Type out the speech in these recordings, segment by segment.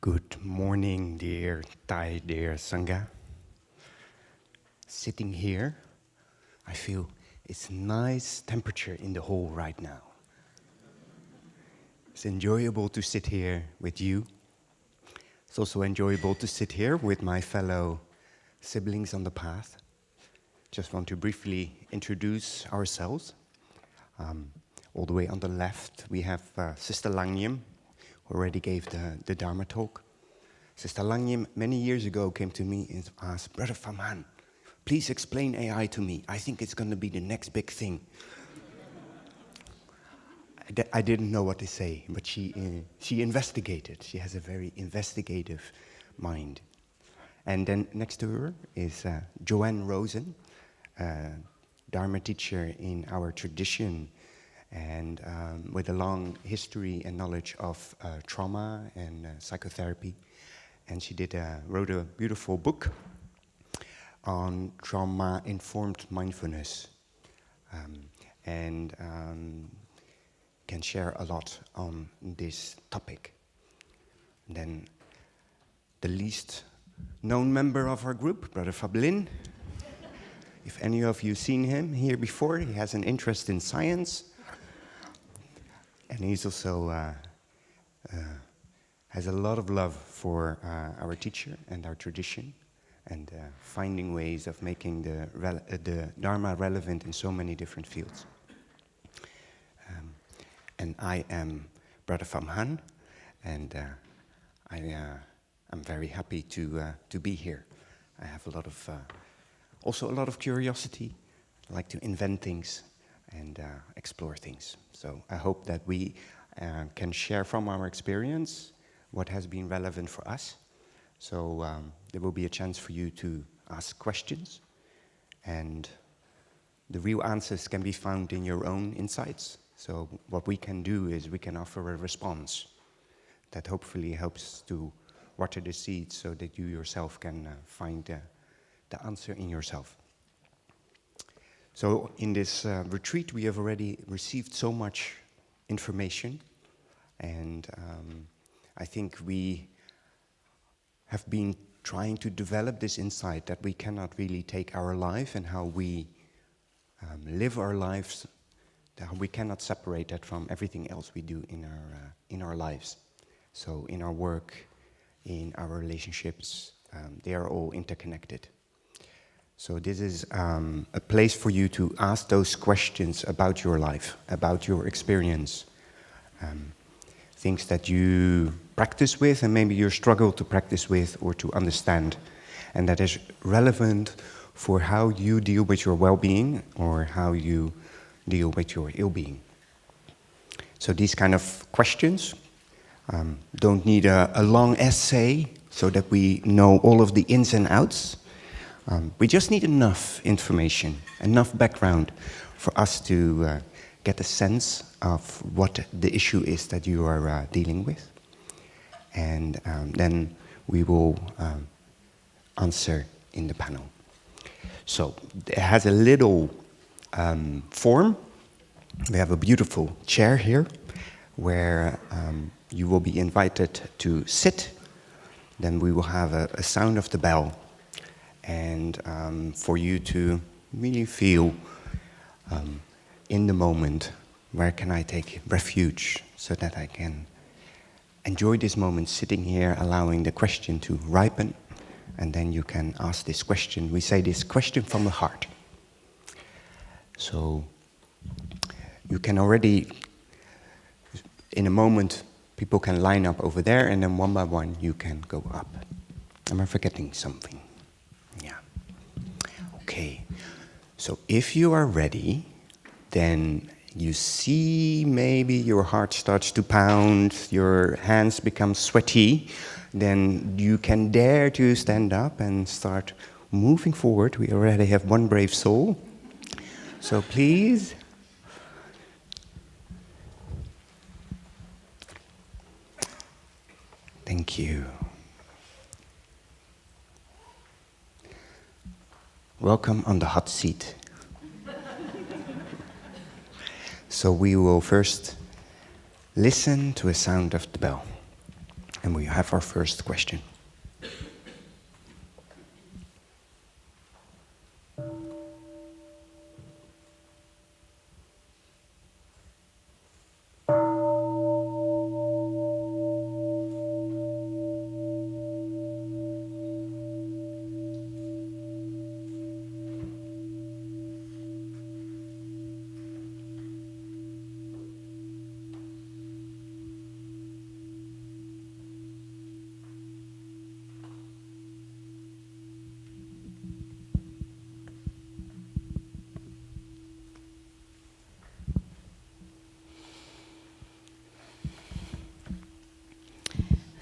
Good morning, dear Thai, dear Sangha. Sitting here, I feel it's nice temperature in the hall right now. It's enjoyable to sit here with you. It's also enjoyable to sit here with my fellow siblings on the path. Just want to briefly introduce ourselves. All the way on the left, we have Sister Langyam, who already gave the Dharma talk. Sister Langyam, many years ago, came to me and asked, Brother Famhan, please explain AI to me. I think it's going to be the next big thing. I didn't know what to say, but she investigated. She has a very investigative mind. And then next to her is Joanne Rosen, Dharma teacher in our tradition, and with a long history and knowledge of trauma and psychotherapy. And she wrote a beautiful book on trauma-informed mindfulness, and can share a lot on this topic. And then the least known member of our group, Brother Fablin. If any of you seen him here before, he has an interest in science. And he's also has a lot of love for our teacher and our tradition, and finding ways of making the Dharma relevant in so many different fields. And I am Brother Famhan, and I'm very happy to be here. I have also a lot of curiosity. I like to invent things and explore things. So I hope that we can share from our experience what has been relevant for us. So there will be a chance for you to ask questions, and the real answers can be found in your own insights. So what we can do is we can offer a response that hopefully helps to water the seeds so that you yourself can find the answer in yourself. So in this retreat, we have already received so much information, and I think we have been trying to develop this insight that we cannot really take our life and how we live our lives, that we cannot separate that from everything else we do in our lives. So in our work, in our relationships, they are all interconnected. So this is a place for you to ask those questions about your life, about your experience, things that you practice with and maybe you struggle to practice with or to understand, and that is relevant for how you deal with your well-being or how you deal with your ill-being. So these kind of questions don't need a long essay so that we know all of the ins and outs. We just need enough information, enough background for us to get a sense of what the issue is that you are dealing with. And then we will answer in the panel. So it has a little form. We have a beautiful chair here where you will be invited to sit. Then we will have a sound of the bell. And for you to really feel in the moment, where can I take refuge so that I can enjoy this moment sitting here, allowing the question to ripen, and then you can ask this question. We say this question from the heart. So you can already, in a moment, people can line up over there, and then one by one you can go up. Am I forgetting something? Okay, so if you are ready, then you see maybe your heart starts to pound, your hands become sweaty, then you can dare to stand up and start moving forward. We already have one brave soul, so please. Thank you. Welcome on the hot seat. So we will first listen to a sound of the bell. And we have our first question.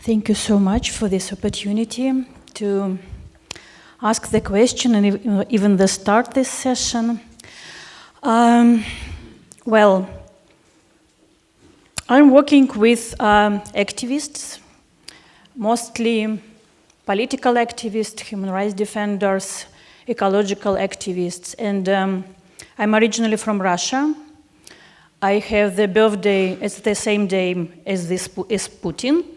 Thank you so much for this opportunity to ask the question and even to start this session. Well, I'm working with activists, mostly political activists, human rights defenders, ecological activists, and I'm originally from Russia. I have the birthday, it's the same day as Putin.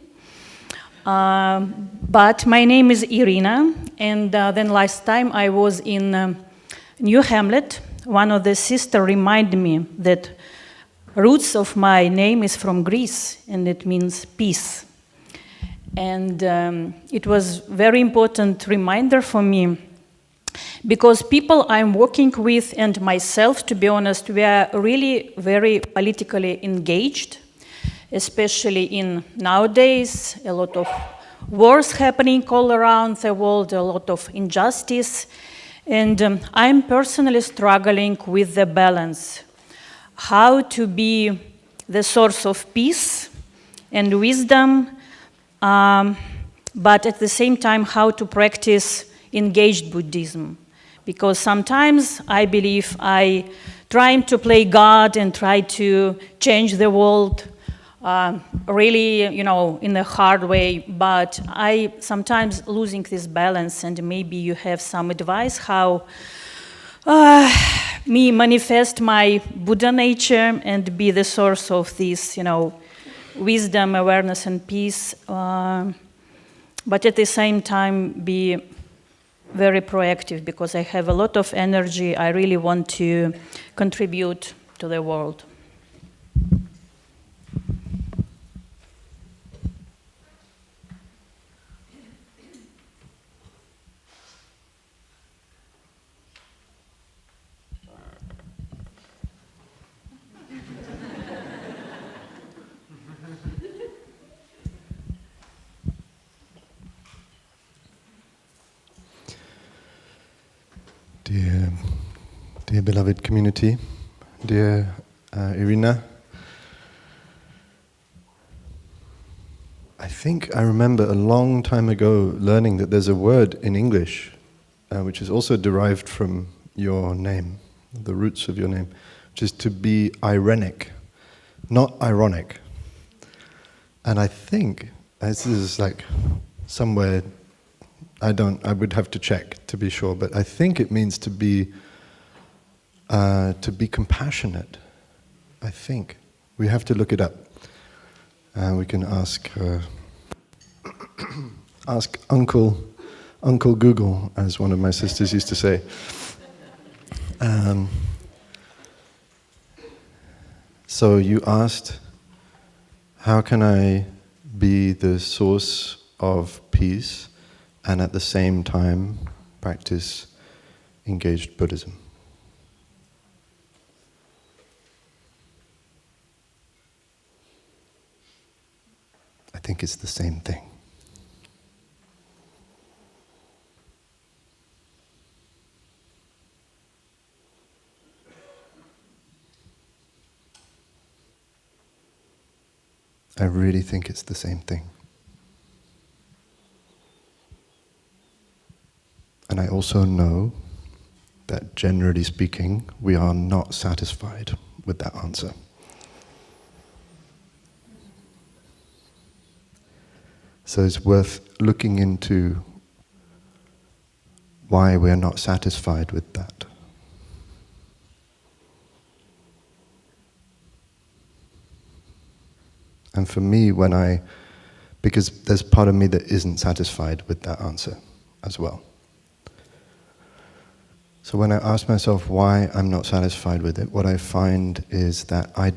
But my name is Irina, and then last time I was in New Hamlet. One of the sisters reminded me that roots of my name is from Greece, and it means peace. And it was very important reminder for me, because people I'm working with and myself, to be honest, we are really very politically engaged. Especially in nowadays, a lot of wars happening all around the world, a lot of injustice, and I'm personally struggling with the balance. How to be the source of peace and wisdom, but at the same time how to practice engaged Buddhism. Because sometimes I believe I trying to play God and try to change the world, really, in a hard way, but I sometimes losing this balance, and maybe you have some advice how me manifest my Buddha nature and be the source of this, wisdom, awareness, and peace, but at the same time be very proactive, because I have a lot of energy. I really want to contribute to the world. Dear beloved community, dear Irina, I think I remember a long time ago learning that there's a word in English which is also derived from your name, the roots of your name, which is to be irenic, not ironic. And I think, this is like somewhere, I would have to check to be sure, but I think it means to be compassionate. I think. We have to look it up. We can ask ask Uncle Google, as one of my sisters used to say. So you asked, how can I be the source of peace and at the same time practice engaged Buddhism? I think it's the same thing. I really think it's the same thing. And I also know that generally speaking, we are not satisfied with that answer. So it's worth looking into why we're not satisfied with that. And for me, when I because there's part of me that isn't satisfied with that answer as well. So when I ask myself why I'm not satisfied with it, what I find is that I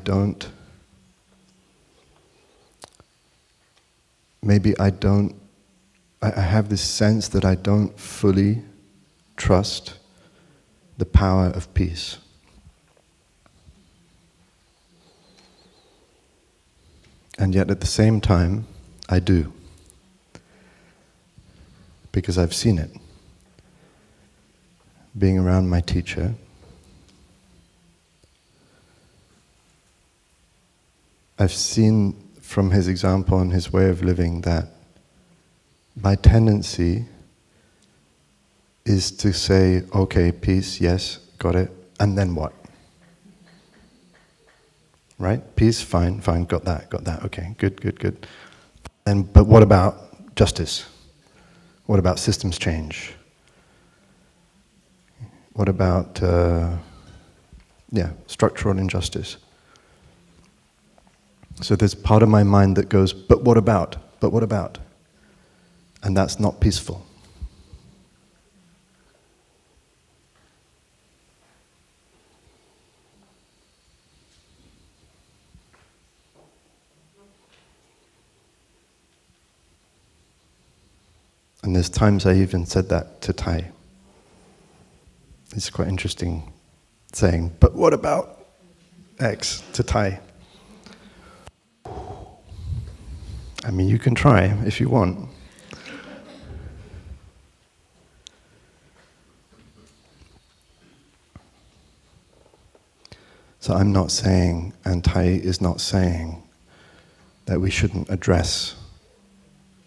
have this sense that I don't fully trust the power of peace. And yet at the same time, I do. Because I've seen it. Being around my teacher, I've seen from his example and his way of living that my tendency is to say, okay, peace, yes, got it, and then what? Right? Peace, fine, got that, okay, good. But what about justice? What about systems change? What about, structural injustice? So there's part of my mind that goes, but what about? And that's not peaceful. And there's times I even said that to Tai. It's quite interesting saying, but what about X to Tai? I mean, you can try if you want. So I'm not saying, and Tai is not saying, that we shouldn't address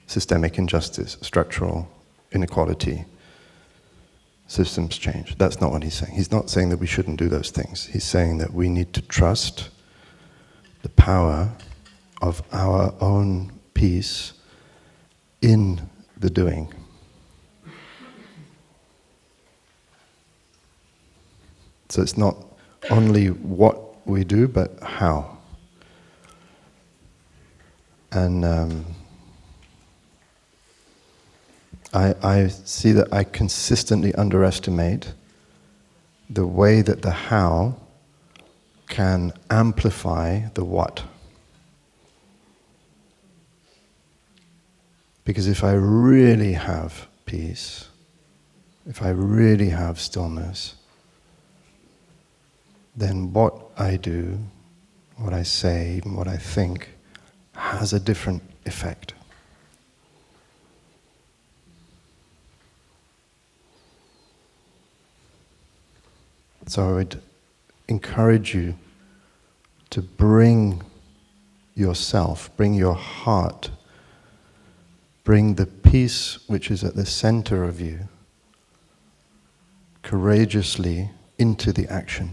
systemic injustice, structural inequality, systems change. That's not what he's saying. He's not saying that we shouldn't do those things. He's saying that we need to trust the power of our own peace in the doing. So it's not only what we do, but how. And I see that I consistently underestimate the way that the how can amplify the what. Because if I really have peace, if I really have stillness, then what I do, what I say, even what I think, has a different effect. So I would encourage you to bring yourself, bring your heart, bring the peace which is at the center of you courageously into the action.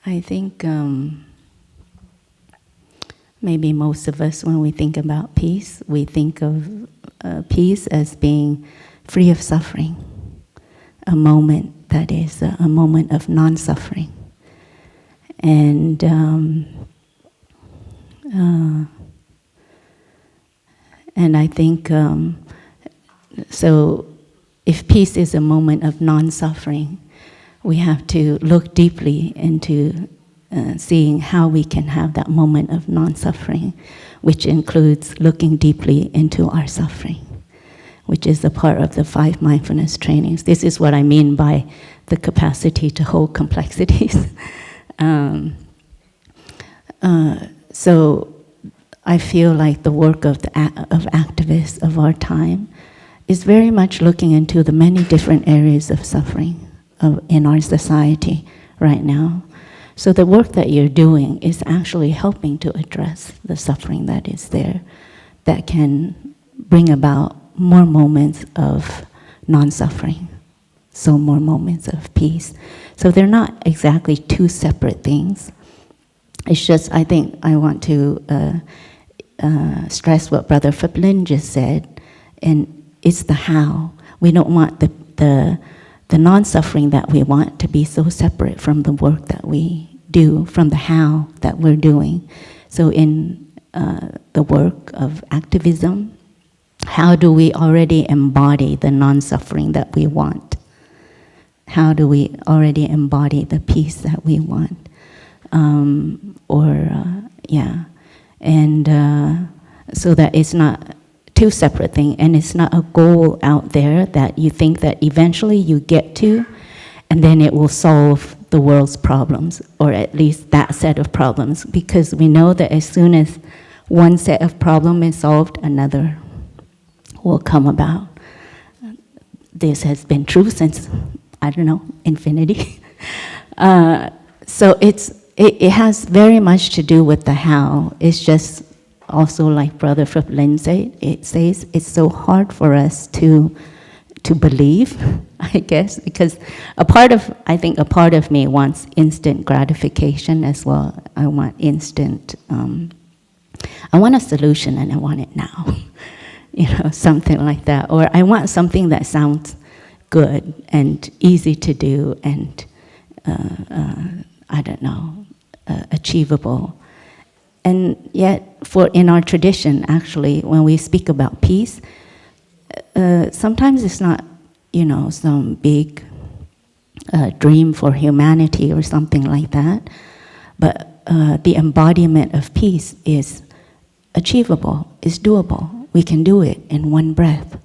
I think maybe most of us, when we think about peace, we think of peace as being free of suffering, a moment that is a moment of non-suffering. And I think, so if peace is a moment of non-suffering, we have to look deeply into seeing how we can have that moment of non-suffering, which includes looking deeply into our suffering, which is a part of the 5 mindfulness trainings. This is what I mean by the capacity to hold complexities. So I feel like the work of activists of our time is very much looking into the many different areas of suffering in our society right now. So the work that you're doing is actually helping to address the suffering that is there, that can bring about more moments of non-suffering. so more moments of peace. So they're not exactly two separate things. It's just, I think I want to stress what Brother Phiplin just said, and it's the how. We don't want the non-suffering that we want to be so separate from the work that we do, from the how that we're doing. So in the work of activism, how do we already embody the non-suffering that we want? How do we already embody the peace that we want? So that it's not two separate things, and it's not a goal out there that you think that eventually you get to, and then it will solve the world's problems, or at least that set of problems, because we know that as soon as one set of problem is solved, another will come about. This has been true since, I don't know, infinity. So it has very much to do with the how. It's just also like Brother Phiplin said, it says it's so hard for us to believe, I guess, because I think a part of me wants instant gratification as well. I want I want a solution and I want it now, something like that. Or I want something that sounds good and easy to do and, achievable. And yet, in our tradition, actually, when we speak about peace, sometimes it's not, some big dream for humanity or something like that, but the embodiment of peace is achievable, is doable. We can do it in one breath.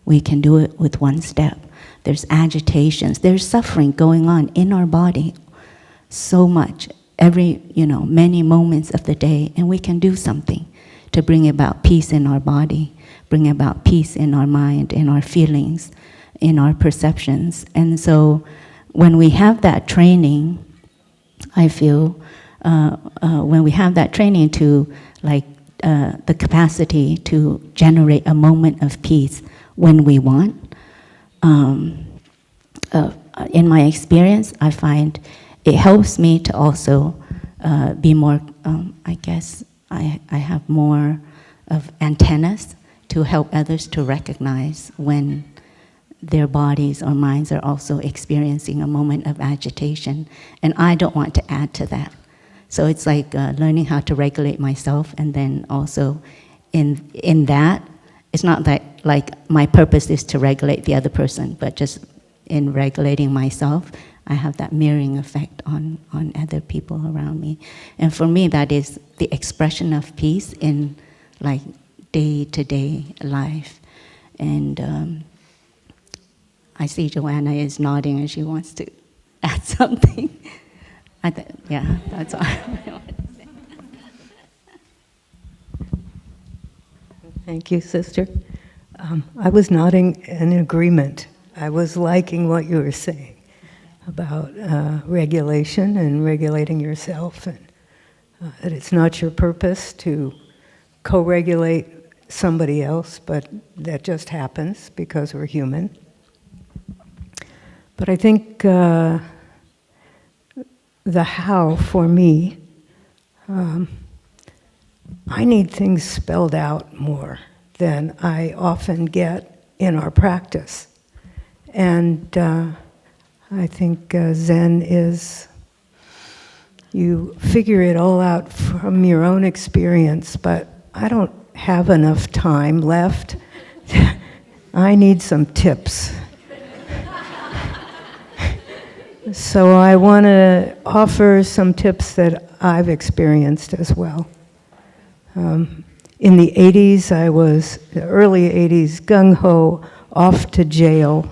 We can do it with one step. There's agitations, there's suffering going on in our body, so much, many moments of the day, and we can do something to bring about peace in our body, bring about peace in our mind, in our feelings, in our perceptions. And so when we have that training, I feel, when we have that training to, the capacity to generate a moment of peace when we want, in my experience, I find it helps me to also be more, I have more of antennas to help others to recognize when their bodies or minds are also experiencing a moment of agitation. And I don't want to add to that. So it's like learning how to regulate myself, and then also in that, it's not that like my purpose is to regulate the other person, but just in regulating myself, I have that mirroring effect on other people around me. And for me, that is the expression of peace in like day-to-day life. And I see Joanna is nodding and she wants to add something. That's all I wanted to say. Thank you, sister. I was nodding in agreement. I was liking what you were saying about regulation and regulating yourself, and that it's not your purpose to co-regulate somebody else, but that just happens because we're human. But I think the how for me, I need things spelled out more than I often get in our practice. And I think Zen is, you figure it all out from your own experience, but I don't have enough time left. I need some tips. So I want to offer some tips that I've experienced as well. In the 80s, the early 80s, gung-ho, off to jail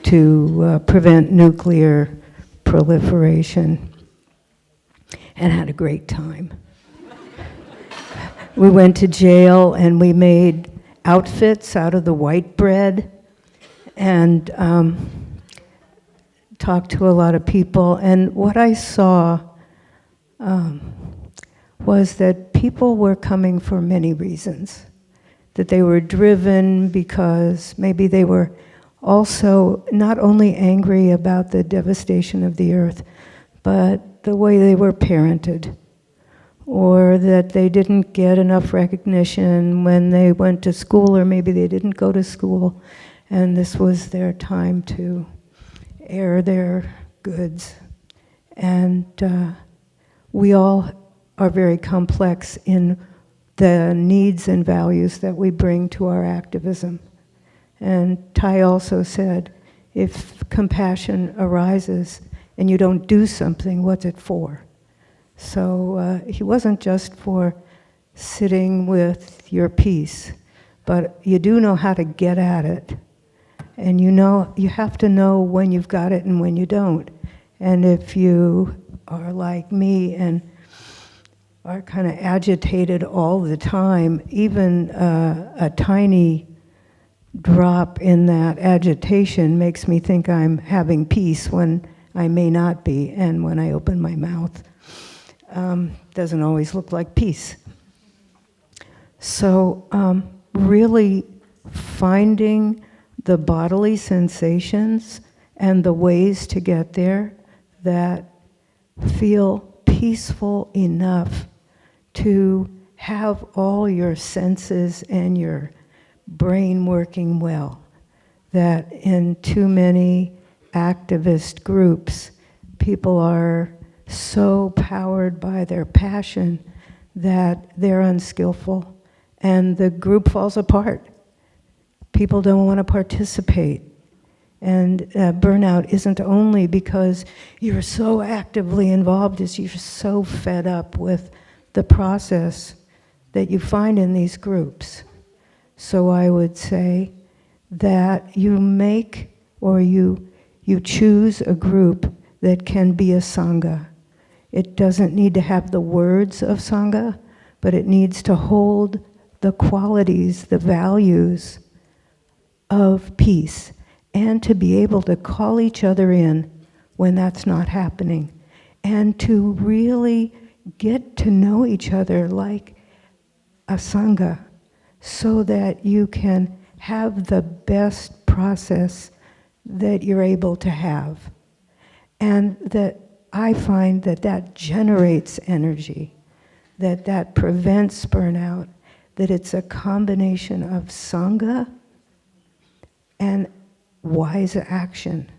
to prevent nuclear proliferation, and had a great time. We went to jail and we made outfits out of the white bread and talked to a lot of people. And what I saw was that people were coming for many reasons. That they were driven because maybe they were also not only angry about the devastation of the earth, but the way they were parented, or that they didn't get enough recognition when they went to school, or maybe they didn't go to school, and this was their time to air their goods. And we all are very complex in the needs and values that we bring to our activism. And Tai also said, if compassion arises and you don't do something, what's it for? So he wasn't just for sitting with your peace, but you do know how to get at it. And you have to know when you've got it and when you don't. And if you are like me and are kind of agitated all the time, even a tiny drop in that agitation makes me think I'm having peace when I may not be, and when I open my mouth, doesn't always look like peace. So really finding the bodily sensations and the ways to get there that feel peaceful enough to have all your senses and your brain working well. That in too many activist groups, people are so powered by their passion that they're unskillful and the group falls apart. People don't want to participate. And burnout isn't only because you're so actively involved, it's you're so fed up with the process that you find in these groups. So I would say that you make or you choose a group that can be a sangha. It doesn't need to have the words of sangha, but it needs to hold the qualities, the values of peace, and to be able to call each other in when that's not happening, and to really get to know each other like a sangha, so that you can have the best process that you're able to have. And that I find that generates energy, that prevents burnout, that it's a combination of sangha and wise action,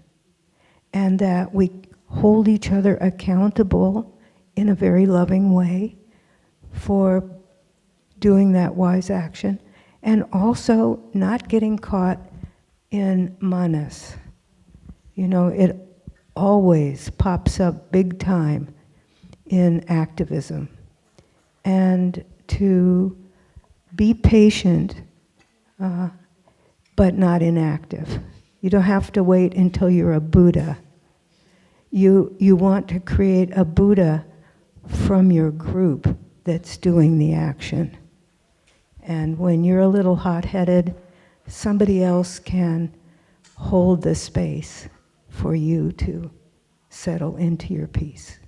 and that we hold each other accountable in a very loving way for doing that wise action, and also not getting caught in manas. It always pops up big time in activism. And to be patient, but not inactive. You don't have to wait until you're a Buddha. You want to create a Buddha from your group that's doing the action. And when you're a little hot-headed, somebody else can hold the space for you to settle into your peace.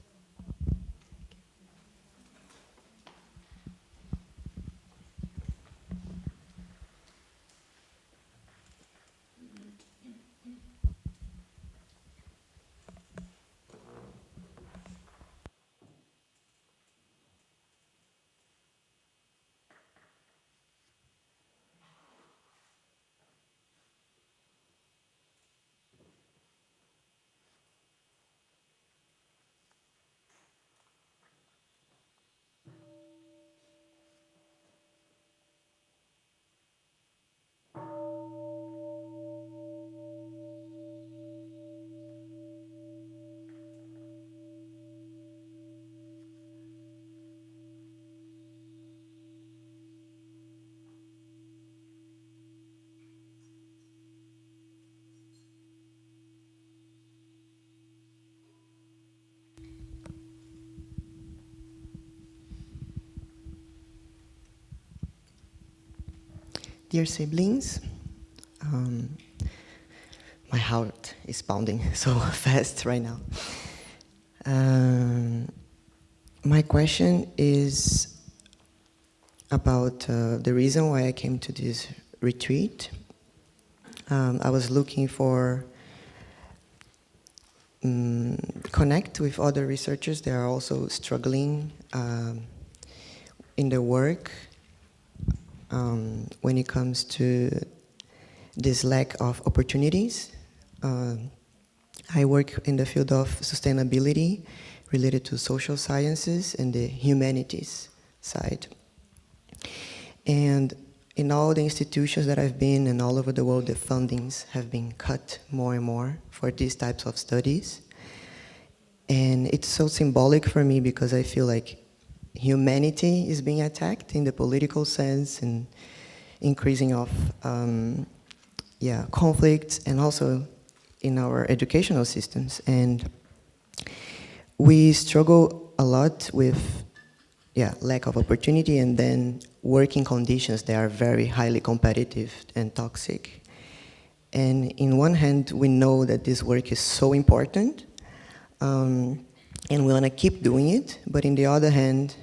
Dear siblings, my heart is pounding so fast right now. My question is about the reason why I came to this retreat. I was looking for connect with other researchers that are also struggling in their work when it comes to this lack of opportunities. I work in the field of sustainability related to social sciences and the humanities side. And in all the institutions that I've been and all over the world, the fundings have been cut more and more for these types of studies. And it's so symbolic for me because I feel like humanity is being attacked in the political sense and increasing of conflicts, and also in our educational systems. And we struggle a lot with lack of opportunity, and then working conditions that are very highly competitive and toxic. And in one hand, we know that this work is so important, and we want to keep doing it. But in the other hand,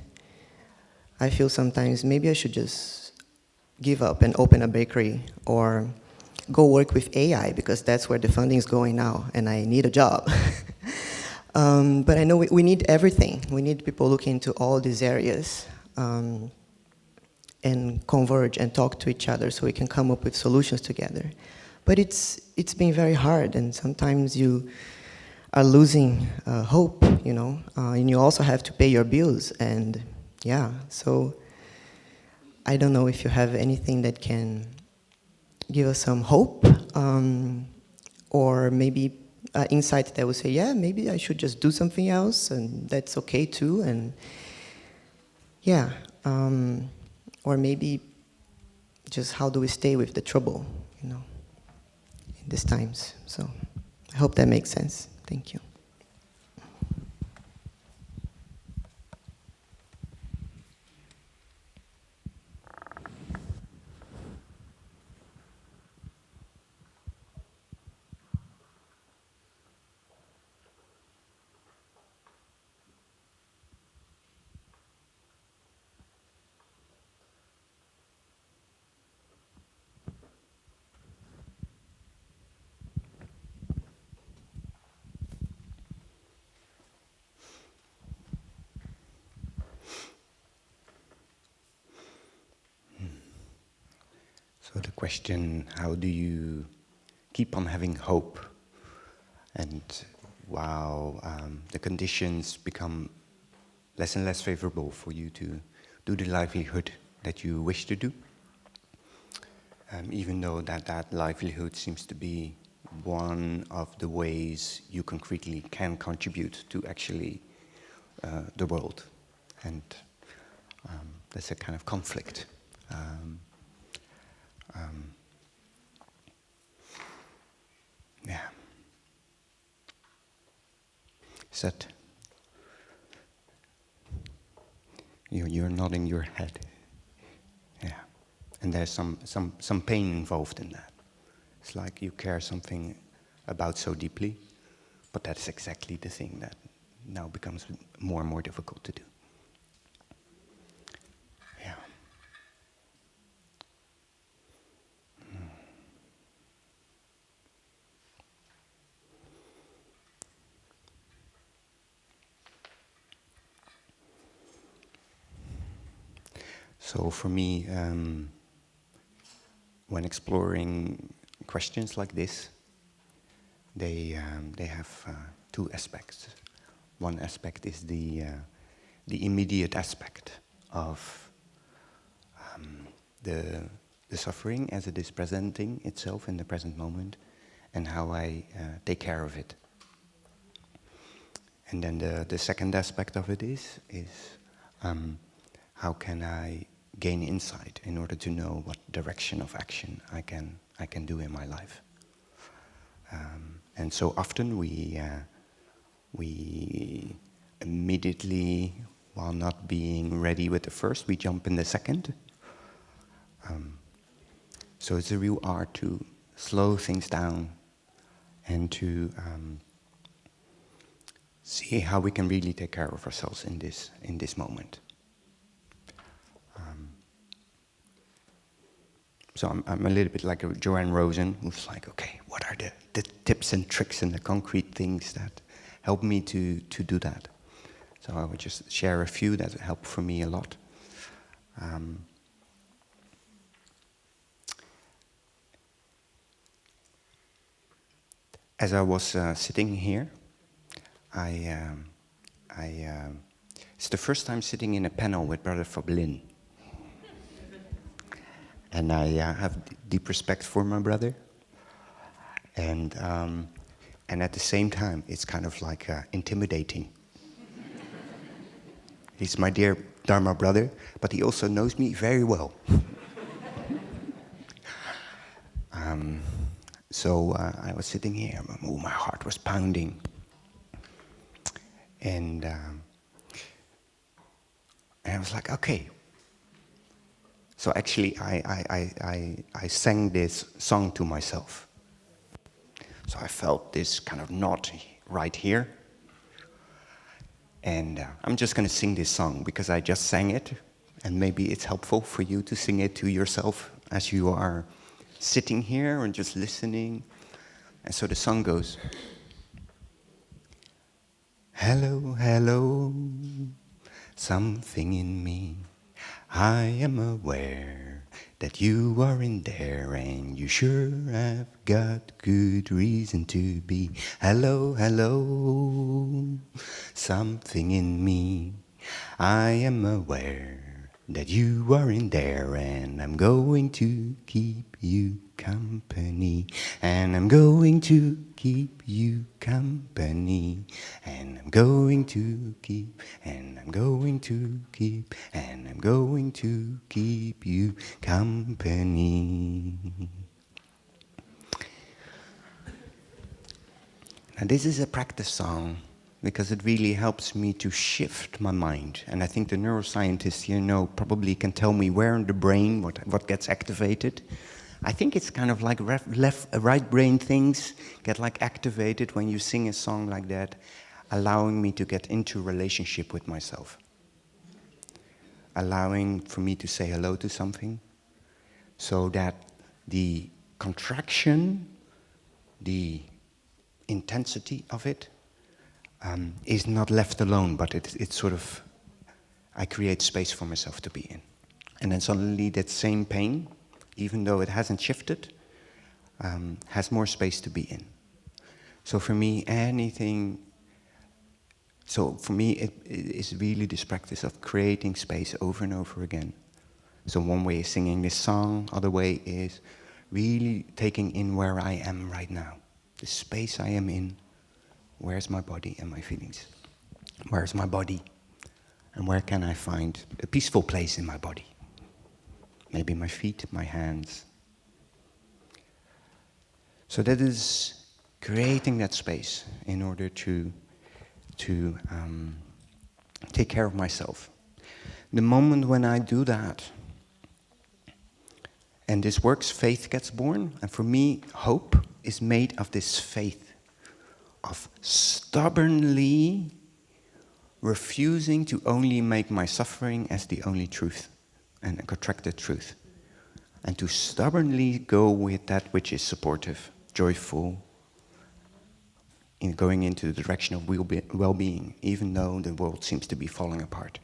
I feel sometimes maybe I should just give up and open a bakery or go work with AI, because that's where the funding is going now, and I need a job. But I know we need everything. We need people looking into all these areas and converge and talk to each other so we can come up with solutions together. But it's been very hard, and sometimes you are losing hope, and you also have to pay your bills. And so I don't know if you have anything that can give us some hope, or maybe insight that will say, maybe I should just do something else, and that's okay too. And or maybe just how do we stay with the trouble, in these times. So I hope that makes sense. Thank you. So the question, how do you keep on having hope? And while the conditions become less and less favorable for you to do the livelihood that you wish to do, even though that livelihood seems to be one of the ways you concretely can contribute to actually the world. And there's a kind of conflict. Is that you're nodding your head? Yeah, and there's some pain involved in that. It's like you care something about so deeply, but that's exactly the thing that now becomes more and more difficult to do. Yeah. So for me, when exploring questions like this, they have two aspects. One aspect is the immediate aspect of the suffering as it is presenting itself in the present moment, and how I take care of it. And then the second aspect of it is how can I gain insight in order to know what direction of action I can do in my life. And so often we immediately, while not being ready with the first, we jump in the second. So it's a real art to slow things down and to see how we can really take care of ourselves in this moment. So I'm a little bit like a Joanne Rosen, who's like, okay, what are the tips and tricks and the concrete things that help me to do that? So I would just share a few that help for me a lot. As I was sitting here, it's the first time sitting in a panel with Brother Fablin. And I have deep respect for my brother. And at the same time, it's kind of like intimidating. He's my dear Dharma brother, but he also knows me very well. So I was sitting here, my heart was pounding. And I was like, okay. So actually, I sang this song to myself. So I felt this kind of knot right here. And I'm just going to sing this song because I just sang it. And maybe it's helpful for you to sing it to yourself as you are sitting here and just listening. And so the song goes, hello, hello, something in me. I am aware that you are in there and you sure have got good reason to be. Hello, hello, something in me. I am aware that you are in there and I'm going to keep you company. And I'm going to keep you company. And I'm going to keep, and I'm going to keep, and I'm going to keep you company. Now this is a practice song because it really helps me to shift my mind. And I think the neuroscientists here probably can tell me where in the brain what gets activated. I think it's kind of like right brain things get like activated when you sing a song like that, allowing me to get into relationship with myself. Allowing for me to say hello to something so that the contraction, the intensity of it is not left alone, but it's sort of, I create space for myself to be in. And then suddenly that same pain, even though it hasn't shifted, has more space to be in. So for me, it is really this practice of creating space over and over again. So one way is singing this song, other way is really taking in where I am right now. The space I am in, where's my body and my feelings? Where's my body? And where can I find a peaceful place in my body? Maybe my feet, my hands. So that is creating that space in order to take care of myself. The moment when I do that, and this works, faith gets born. And for me, hope is made of this faith, of stubbornly refusing to only make my suffering as the only truth and a contracted truth, and to stubbornly go with that which is supportive, joyful, in going into the direction of well-being, even though the world seems to be falling apart.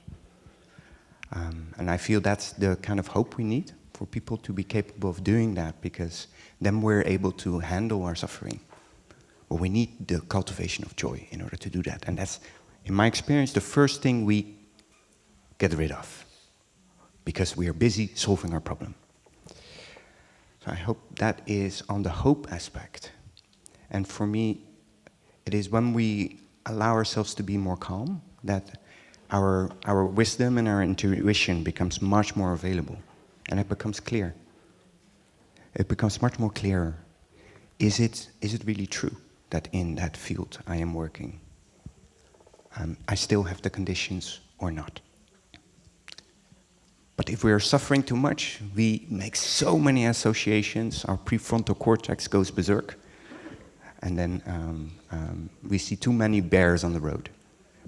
And I feel that's the kind of hope we need for people to be capable of doing that, because then we're able to handle our suffering. But we need the cultivation of joy in order to do that. And that's, in my experience, the first thing we get rid of, because we are busy solving our problem. So I hope that is on the hope aspect. And for me, it is when we allow ourselves to be more calm that our wisdom and our intuition becomes much more available. And it becomes clear. It becomes much more clearer. Is it really true that in that field I am working, I still have the conditions or not? But if we are suffering too much, we make so many associations, our prefrontal cortex goes berserk, and then we see too many bears on the road.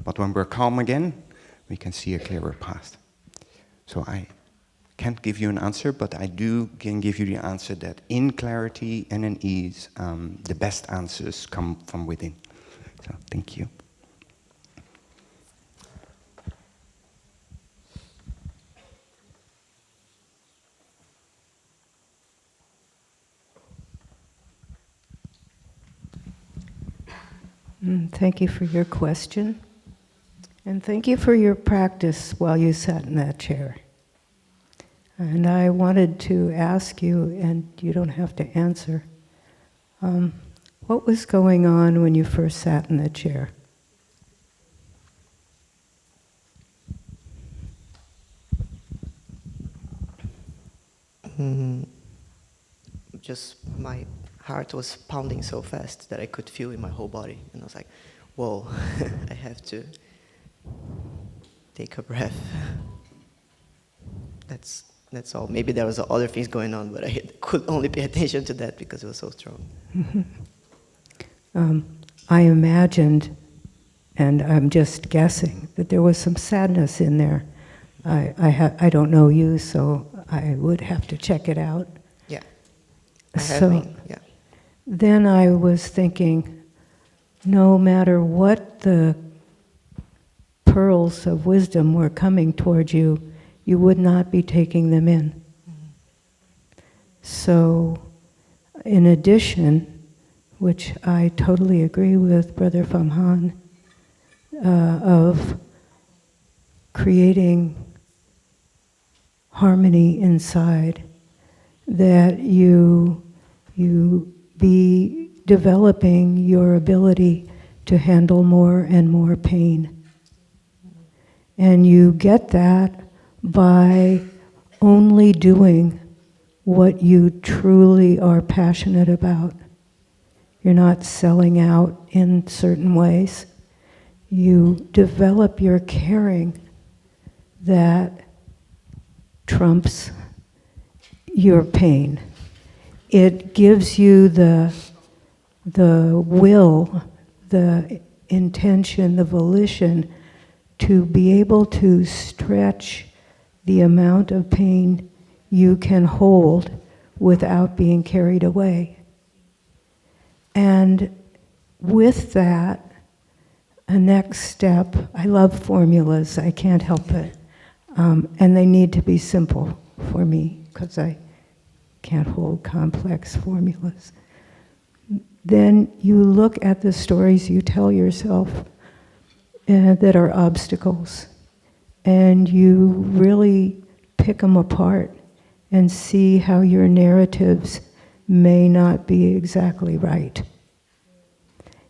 But when we're calm again, we can see a clearer path. So can't give you an answer, but I can give you the answer that in clarity and in ease, the best answers come from within. So thank you. Thank you for your question. And thank you for your practice while you sat in that chair. And I wanted to ask you, and you don't have to answer, what was going on when you first sat in the chair? Just my heart was pounding so fast that I could feel in my whole body. And I was like, whoa, I have to take a breath. That's all. Maybe there was other things going on, but I could only pay attention to that because it was so strong. I imagined, and I'm just guessing, that there was some sadness in there. I don't know you, so I would have to check it out. Yeah. Yeah. Then I was thinking, no matter what the pearls of wisdom were coming towards you, you would not be taking them in. Mm-hmm. So, in addition, which I totally agree with Brother Pham Han, of creating harmony inside, that you be developing your ability to handle more and more pain. And you get that by only doing what you truly are passionate about. You're not selling out in certain ways. You develop your caring that trumps your pain. It gives you the will, the intention, the volition to be able to stretch the amount of pain you can hold without being carried away. And with that, a next step, I love formulas, I can't help it. And they need to be simple for me, because I can't hold complex formulas. Then you look at the stories you tell yourself that are obstacles, and you really pick them apart and see how your narratives may not be exactly right.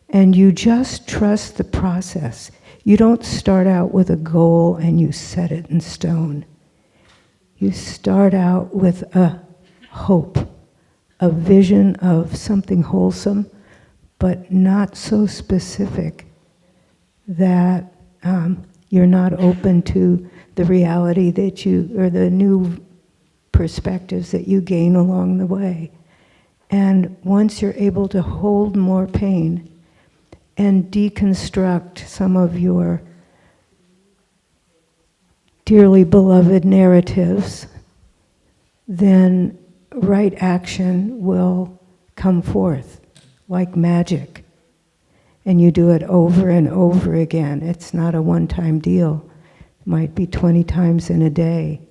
And you just trust the process. You don't start out with a goal and you set it in stone. You start out with a hope, a vision of something wholesome, but not so specific that you're not open to the reality that or the new perspectives that you gain along the way. And once you're able to hold more pain and deconstruct some of your dearly beloved narratives, then right action will come forth like magic. And you do it over and over again. It's not a one-time deal. It might be 20 times in a day,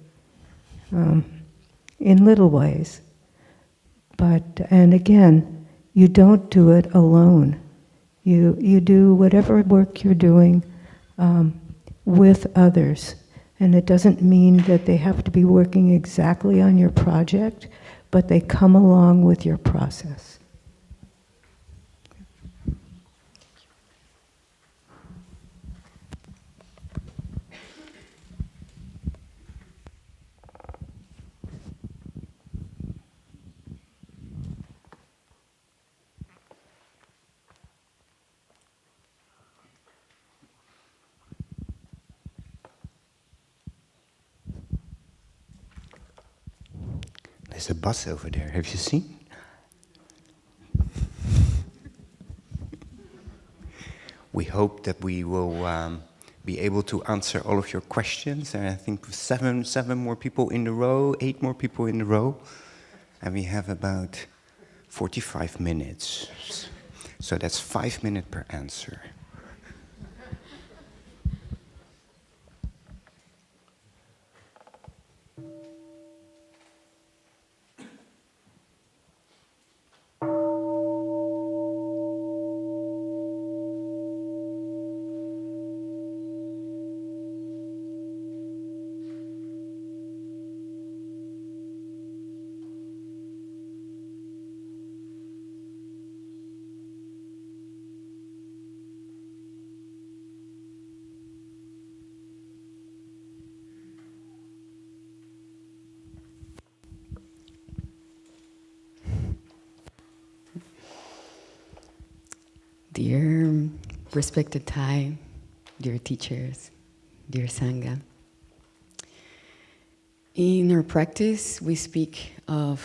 in little ways. And again, you don't do it alone. You do whatever work you're doing with others. And it doesn't mean that they have to be working exactly on your project, but they come along with your process. There's a bus over there, have you seen? We hope that we will be able to answer all of your questions. And I think seven more people in the row, 8 more people in the row. And we have about 45 minutes. So that's 5 minutes per answer. Dear respected Thai, dear teachers, dear Sangha, in our practice we speak of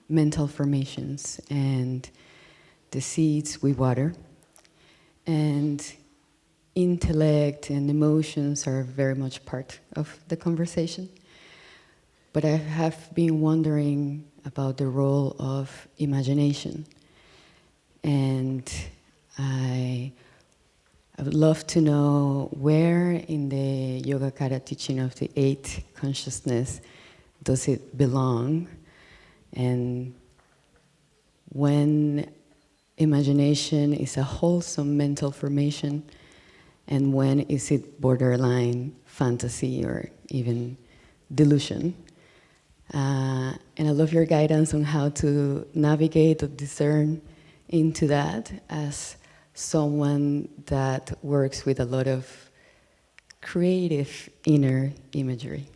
mental formations and the seeds we water, and intellect and emotions are very much part of the conversation. But I have been wondering about the role of imagination, and I would love to know where in the Yogacara teaching of the 8 consciousness does it belong, and when imagination is a wholesome mental formation, and when is it borderline fantasy or even delusion. And I love your guidance on how to navigate or discern into that as someone that works with a lot of creative inner imagery.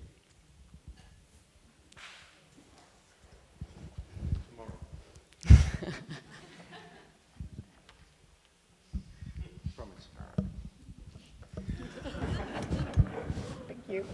Thank you.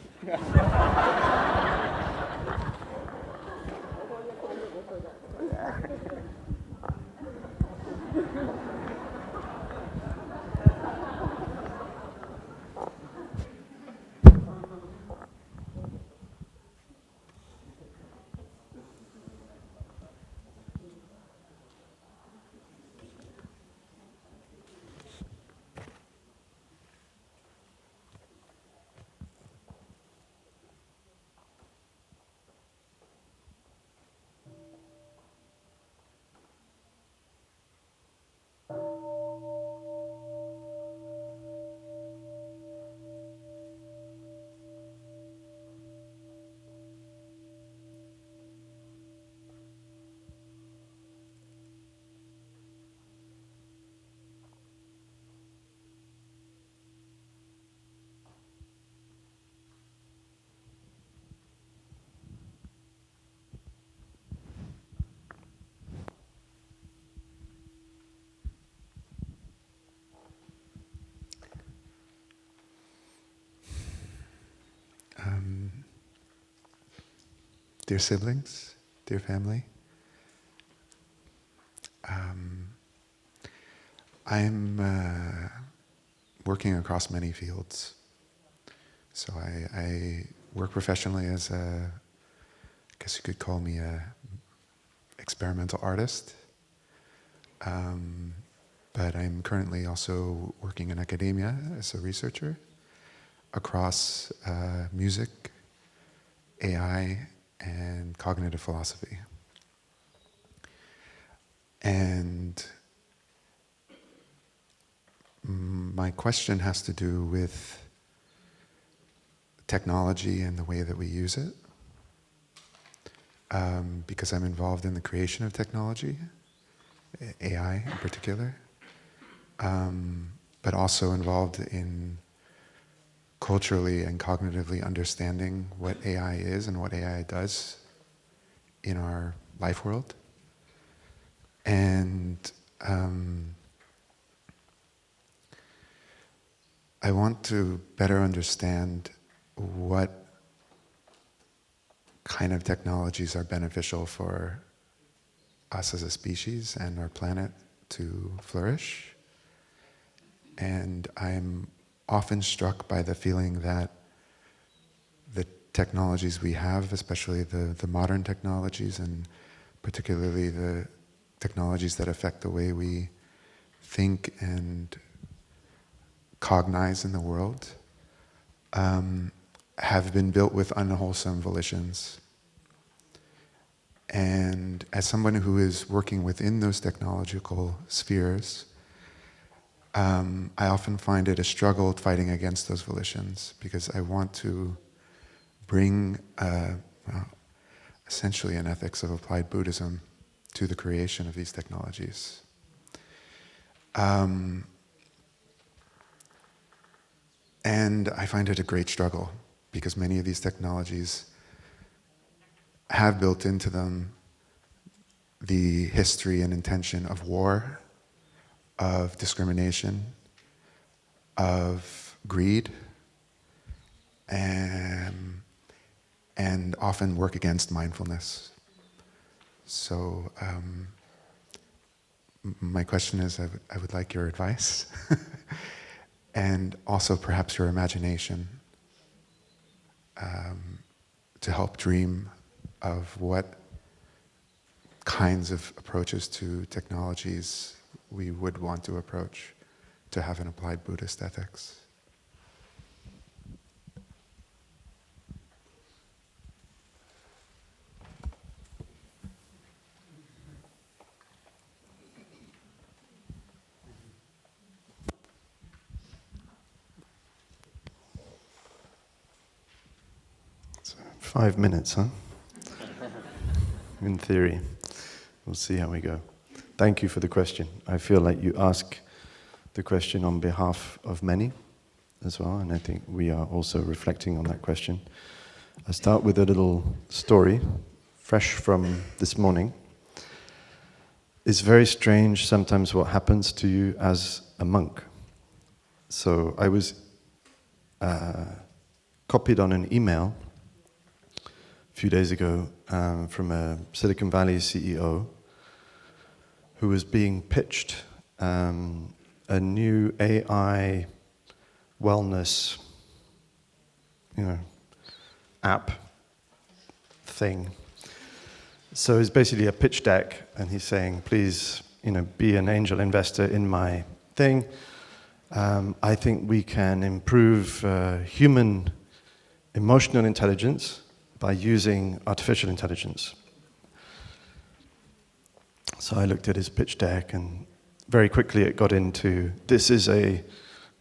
Dear siblings, dear family, I'm working across many fields. So I work professionally as I guess you could call me a experimental artist. But I'm currently also working in academia as a researcher across music, AI, and cognitive philosophy. And my question has to do with technology and the way that we use it, because I'm involved in the creation of technology, AI in particular, but also involved in culturally and cognitively understanding what AI is and what AI does in our life world. And I want to better understand what kind of technologies are beneficial for us as a species and our planet to flourish. And I'm often struck by the feeling that the technologies we have, especially the modern technologies, and particularly the technologies that affect the way we think and cognize in the world, have been built with unwholesome volitions. And as someone who is working within those technological spheres, I often find it a struggle fighting against those volitions, because I want to bring essentially an ethics of applied Buddhism to the creation of these technologies. And I find it a great struggle, because many of these technologies have built into them the history and intention of war, of discrimination, of greed, and often work against mindfulness. So my question is, I would like your advice, and also perhaps your imagination, to help dream of what kinds of approaches to technologies we would want to approach to have an applied Buddhist ethics. So 5 minutes, huh? In theory. We'll see how we go. Thank you for the question. I feel like you ask the question on behalf of many as well, and I think we are also reflecting on that question. I'll start with a little story, fresh from this morning. It's very strange sometimes what happens to you as a monk. So I was copied on an email a few days ago from a Silicon Valley CEO who was being pitched a new AI wellness, app thing. So it's basically a pitch deck, and he's saying, please, be an angel investor in my thing. I think we can improve human emotional intelligence by using artificial intelligence. So I looked at his pitch deck, and very quickly it got into, this is a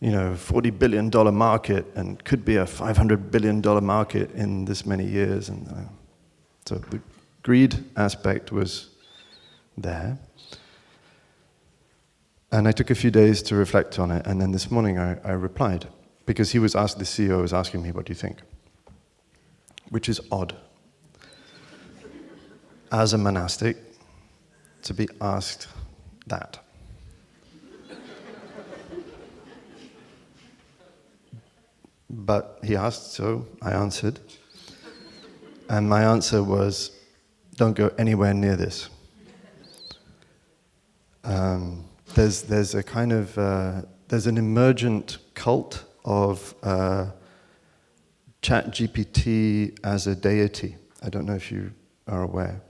$40 billion market and could be a $500 billion market in this many years. And so the greed aspect was there. And I took a few days to reflect on it, and then this morning I replied, because the CEO was asking me, what do you think? Which is odd. As a monastic, to be asked that. But he asked, so I answered. And my answer was, don't go anywhere near this. There's a kind of, there's an emergent cult of ChatGPT as a deity. I don't know if you are aware.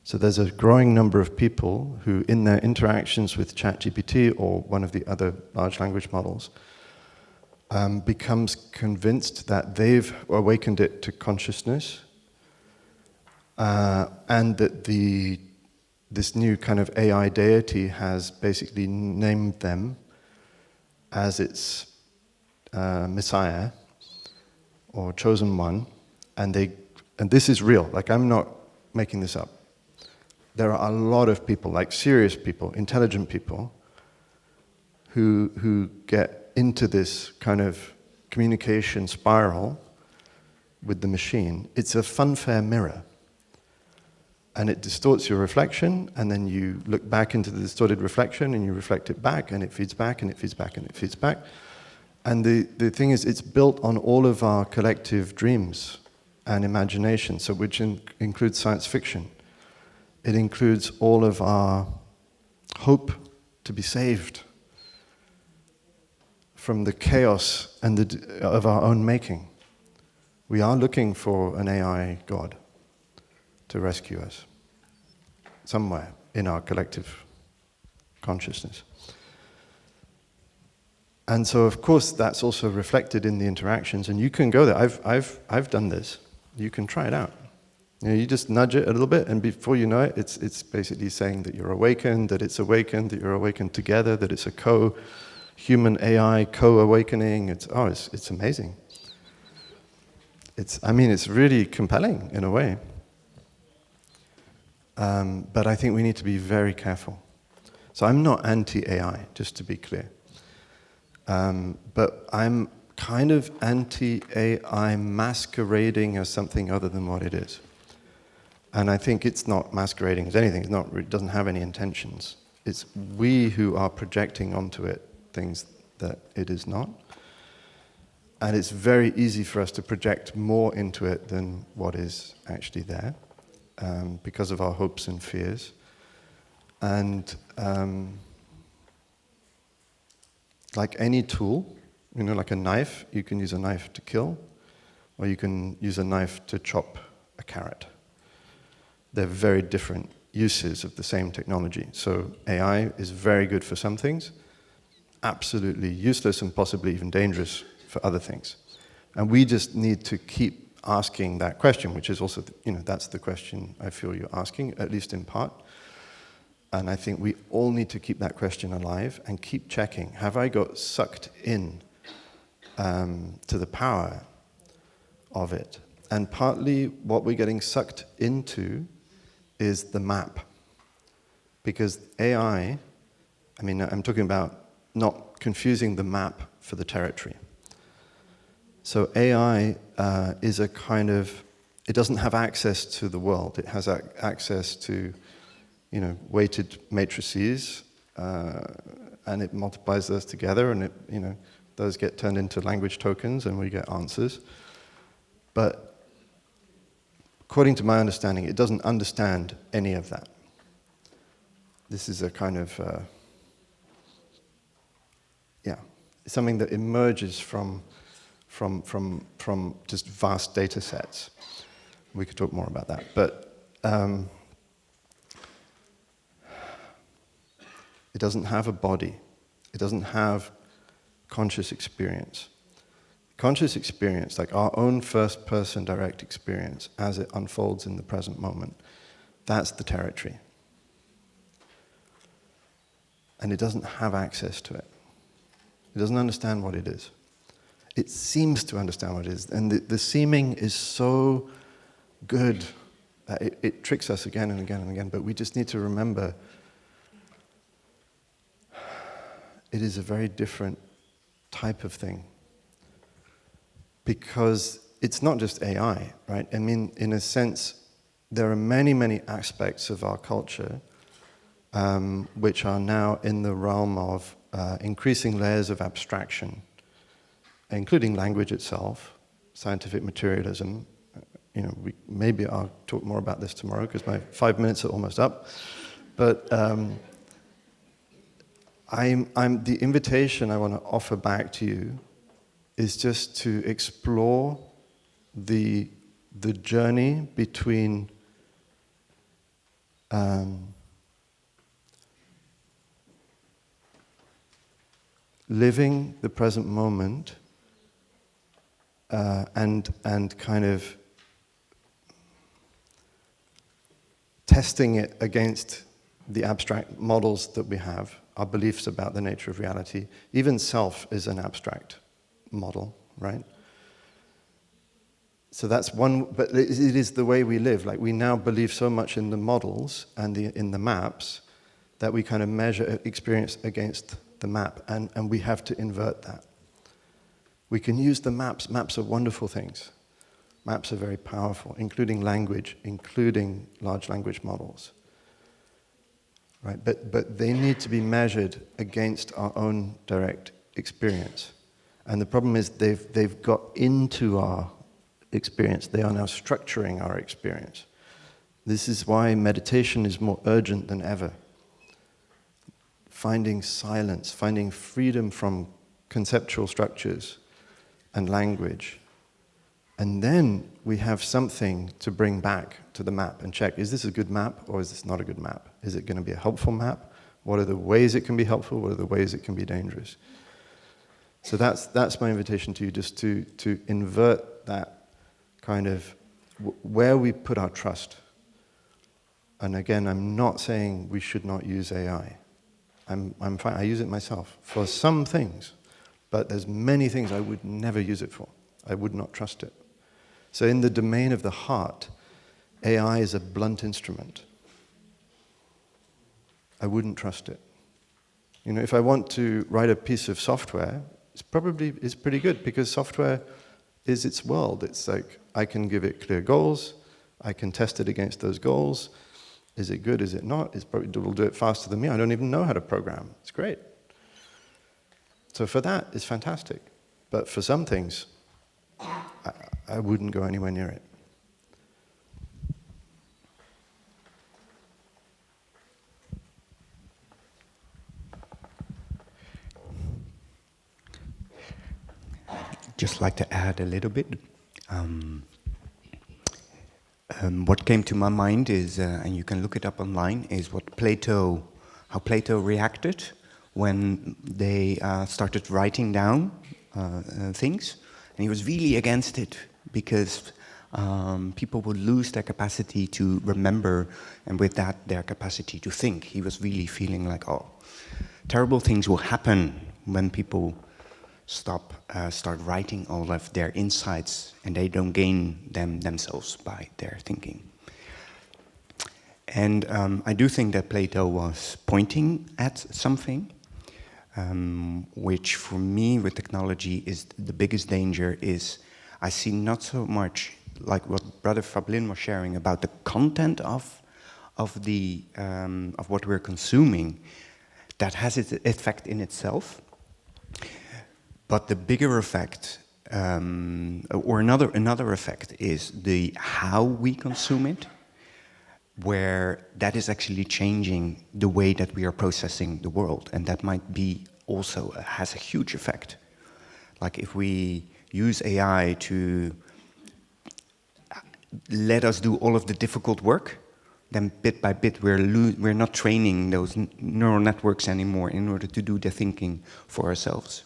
So there's a growing number of people who, in their interactions with ChatGPT or one of the other large language models, becomes convinced that they've awakened it to consciousness, and that this new kind of AI deity has basically named them as its messiah or chosen one, and this is real. Like, I'm not making this up. There are a lot of people, like serious people, intelligent people, who get into this kind of communication spiral with the machine. It's a funfair mirror. And it distorts your reflection, and then you look back into the distorted reflection, and you reflect it back, and it feeds back, and it feeds back, and it feeds back. And the thing is, it's built on all of our collective dreams and imagination, so which includes science fiction. It includes all of our hope to be saved from the chaos and of our own making. We are looking for an AI God to rescue us somewhere in our collective consciousness. And so, of course, that's also reflected in the interactions. And you can go there. I've done this. You can try it out. You just nudge it a little bit, and before you know it, it's basically saying that you're awakened, that it's awakened, that you're awakened together, that it's a human AI co-awakening. It's amazing. It's really compelling in a way. But I think we need to be very careful. So I'm not anti-AI, just to be clear. But I'm kind of anti-AI masquerading as something other than what it is. And I think it's not masquerading as anything. It doesn't have any intentions. It's we who are projecting onto it things that it is not. And it's very easy for us to project more into it than what is actually there, because of our hopes and fears. And like any tool, like a knife, you can use a knife to kill, or you can use a knife to chop a carrot. They're very different uses of the same technology. So AI is very good for some things, absolutely useless and possibly even dangerous for other things. And we just need to keep asking that question, which is also, that's the question I feel you're asking, at least in part. And I think we all need to keep that question alive and keep checking. Have I got sucked in to the power of it? And partly what we're getting sucked into is the map. Because AI, I'm talking about not confusing the map for the territory. So AI is a kind of, it doesn't have access to the world. It has access to weighted matrices, and it multiplies those together, and those get turned into language tokens, and we get answers. But according to my understanding, it doesn't understand any of that. This is a kind of, something that emerges from just vast data sets. We could talk more about that, but it doesn't have a body. It doesn't have conscious experience. Conscious experience, like our own first-person direct experience as it unfolds in the present moment, that's the territory. And it doesn't have access to it. It doesn't understand what it is. It seems to understand what it is. And the seeming is so good that it tricks us again and again and again. But we just need to remember it is a very different type of thing. Because it's not just AI, right? In a sense, there are many, many aspects of our culture which are now in the realm of increasing layers of abstraction, including language itself, scientific materialism. Maybe I'll talk more about this tomorrow because my 5 minutes are almost up. But the invitation I want to offer back to you is just to explore the journey between living the present moment and kind of testing it against the abstract models that we have, our beliefs about the nature of reality. Even self is an abstract model, right? So that's one, but it is the way we live. Like we now believe so much in the models and in the maps that we kind of measure experience against the map, and we have to invert that. We can use the maps. Maps are wonderful things. Maps are very powerful, including language, including large language models. Right? But they need to be measured against our own direct experience. And the problem is they've got into our experience. They are now structuring our experience. This is why meditation is more urgent than ever. Finding silence, finding freedom from conceptual structures and language. And then we have something to bring back to the map and check, is this a good map or is this not a good map? Is it going to be a helpful map? What are the ways it can be helpful? What are the ways it can be dangerous? So that's my invitation to you, just to invert that kind of where we put our trust. And again, I'm not saying we should not use AI. I'm fine. I use it myself for some things, but there's many things I would never use it for. I would not trust it. So in the domain of the heart, AI is a blunt instrument. I wouldn't trust it. You know, if I want to write a piece of software, it's pretty good because software is its world. It's like I can give it clear goals, I can test it against those goals. Is it good? Is it not? It will do it faster than me. I don't even know how to program. It's great. So for that, it's fantastic. But for some things, I wouldn't go anywhere near it. Just like to add a little bit. What came to my mind is, and you can look it up online, is how Plato reacted when they started writing down things. And he was really against it because people would lose their capacity to remember, and with that, their capacity to think. He was really feeling like, oh, terrible things will happen when people start writing all of their insights, and they don't gain them themselves by their thinking. And I do think that Plato was pointing at something, which for me with technology is the biggest danger. Is I see not so much like what Brother Fablin was sharing about the content of what we're consuming, that has its effect in itself. But the bigger effect, or another effect, is the how we consume it, where that is actually changing the way that we are processing the world, and that might be also has a huge effect. Like if we use AI to let us do all of the difficult work, then bit by bit we're not training those neural networks anymore in order to do the thinking for ourselves.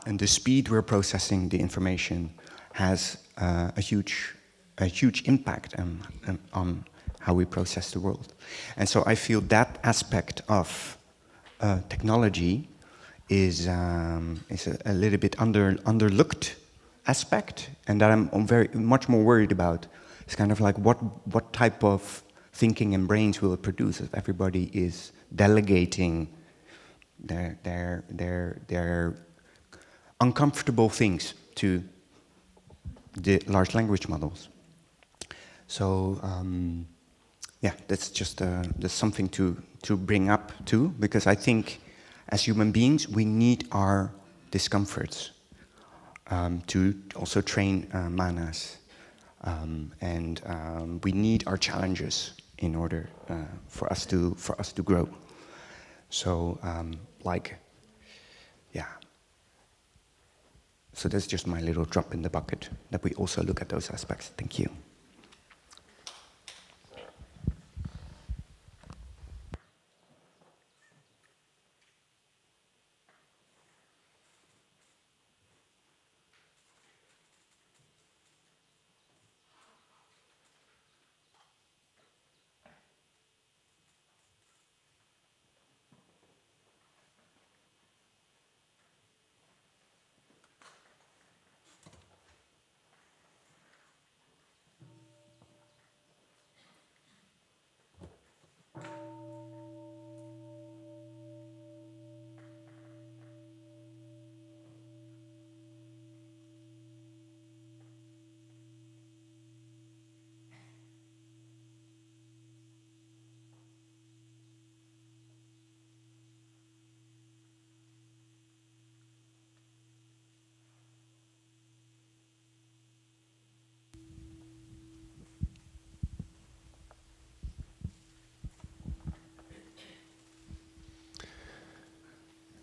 And the speed we're processing the information has a huge impact on how we process the world. And so I feel that aspect of technology is a little bit underlooked aspect, and that I'm very much more worried about. It's kind of like what type of thinking and brains will it produce if everybody is delegating their uncomfortable things to the large language models. So yeah, that's just that's something to bring up too, because I think as human beings we need our discomforts to also train manas, and we need our challenges in order for us to grow. So yeah. So that's just my little drop in the bucket, that we also look at those aspects. Thank you.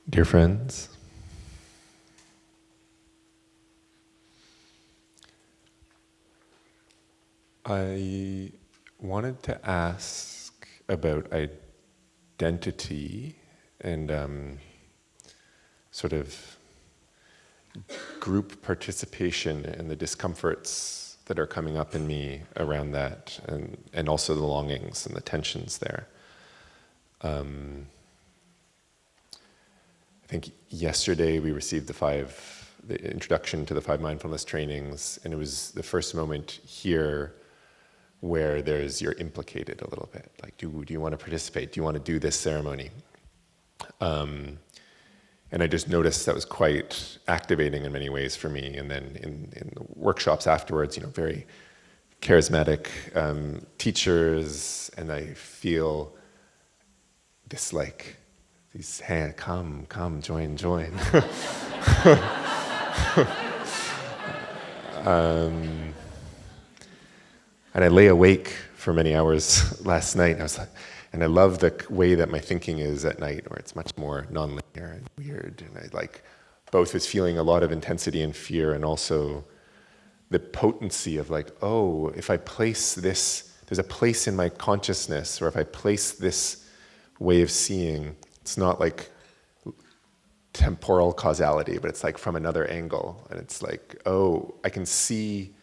Dear friends, I wanted to ask about identity and sort of group participation and the discomforts that are coming up in me around that, and also the longings and the tensions there. I think yesterday we received the introduction to the 5 mindfulness trainings, and it was the first moment here where you're implicated a little bit. Like, do you want to participate? Do you want to do this ceremony? And I just noticed that was quite activating in many ways for me. And then in the workshops afterwards, very charismatic teachers, and I feel this these hands, come, join. And I lay awake for many hours last night. And I love the way that my thinking is at night, where it's much more nonlinear and weird. And I both was feeling a lot of intensity and fear, and also the potency of if I place this, there's a place in my consciousness, or if I place this way of seeing, it's not like temporal causality, but it's from another angle. And it's I can see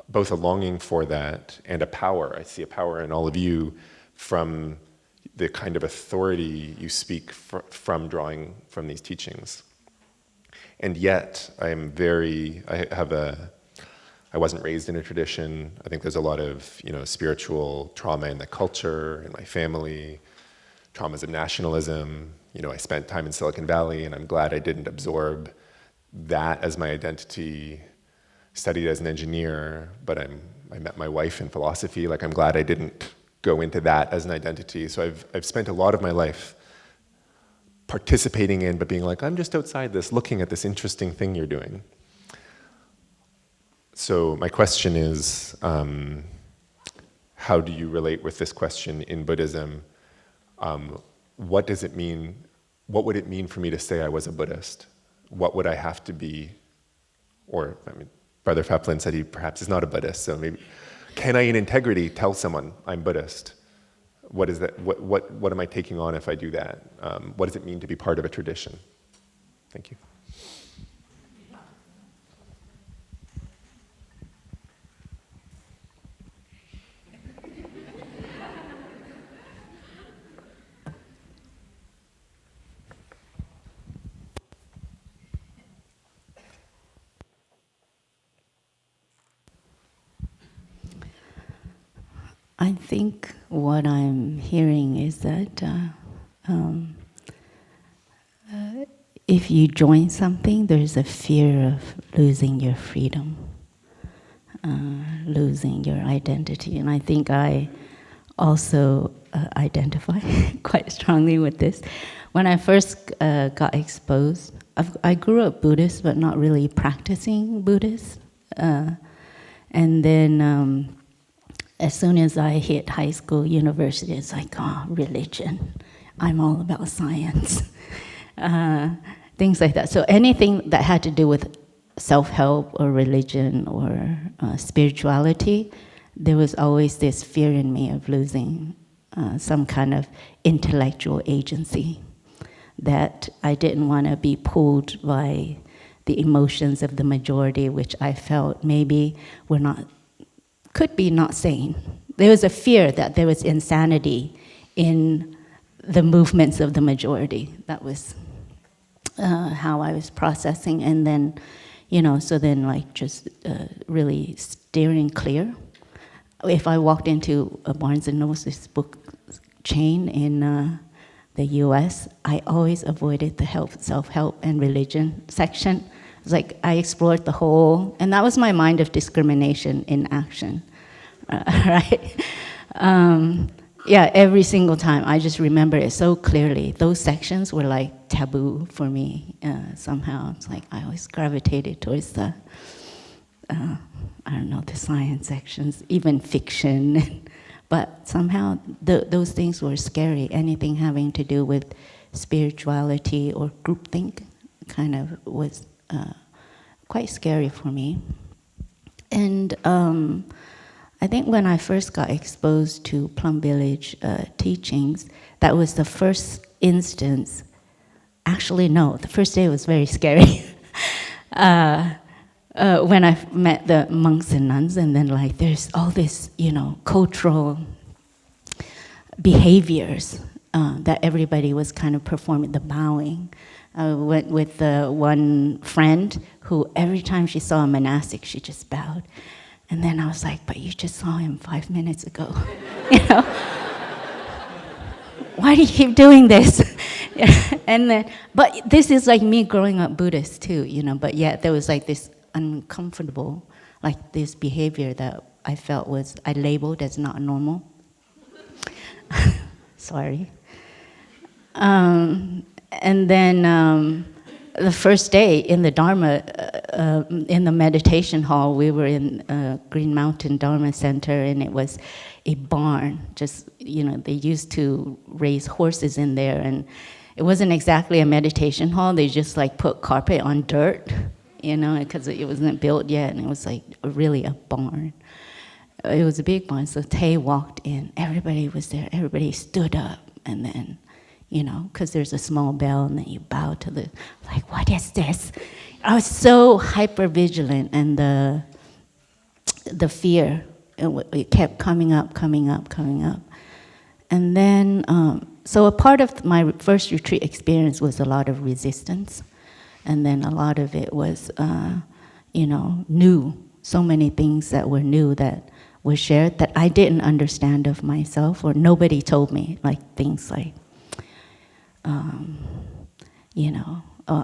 both a longing for that and a power. I see a power in all of you from the kind of authority you speak from drawing from these teachings. And yet, I wasn't raised in a tradition. I think there's a lot of, spiritual trauma in the culture, in my family, traumas of nationalism. I spent time in Silicon Valley, and I'm glad I didn't absorb that as my identity. Studied as an engineer, but I met my wife in philosophy. I'm glad I didn't go into that as an identity. So I've spent a lot of my life participating in, but being I'm just outside this, looking at this interesting thing you're doing. So my question is, how do you relate with this question in Buddhism? What does it mean? What would it mean for me to say I was a Buddhist? What would I have to be? Or, Brother Faplin said he perhaps is not a Buddhist, so maybe, can I in integrity tell someone I'm Buddhist? What is that? What am I taking on if I do that? What does it mean to be part of a tradition? Thank you. I think what I'm hearing is that if you join something, there's a fear of losing your freedom, losing your identity. And I think I also identify quite strongly with this. When I first got exposed, I grew up Buddhist, but not really practicing Buddhist. And then as soon as I hit high school, university, it's religion. I'm all about science. Things like that. So anything that had to do with self-help or religion or spirituality, there was always this fear in me of losing some kind of intellectual agency, that I didn't want to be pulled by the emotions of the majority, which I felt maybe could be not sane. There was a fear that there was insanity in the movements of the majority. That was how I was processing. And then, so then just really steering clear. If I walked into a Barnes & Noble's book chain in the US, I always avoided the self-help and religion section. It's I explored the whole, and that was my mind of discrimination in action, right? Every single time, I just remember it so clearly. Those sections were taboo for me somehow. It's I always gravitated towards the, the science sections, even fiction. But somehow those things were scary. Anything having to do with spirituality or groupthink kind of was quite scary for me. And I think when I first got exposed to Plum Village teachings, that was the first instance. Actually, no, the first day was very scary. When I met the monks and nuns, and then like there's all this, cultural behaviors that everybody was kind of performing, the bowing. I went with one friend who every time she saw a monastic, she just bowed. And then I was like, but you just saw him 5 minutes ago. Why do you keep doing this? And then, but this is like me growing up Buddhist too, but yet there was like this uncomfortable, like this behavior that I felt I labeled as not normal. Sorry. And then the first day in the Dharma, in the meditation hall, we were in Green Mountain Dharma Center, and it was a barn. Just, they used to raise horses in there, and it wasn't exactly a meditation hall. They just like put carpet on dirt, because it wasn't built yet, and it was like really a barn. It was a big barn. So Tay walked in. Everybody was there. Everybody stood up, and then, because there's a small bell, and then you bow to like, what is this? I was so hyper vigilant, and the fear, it kept coming up. And then, so a part of my first retreat experience was a lot of resistance, and then a lot of it was, new. So many things that were new that were shared that I didn't understand of myself, or nobody told me, like things like,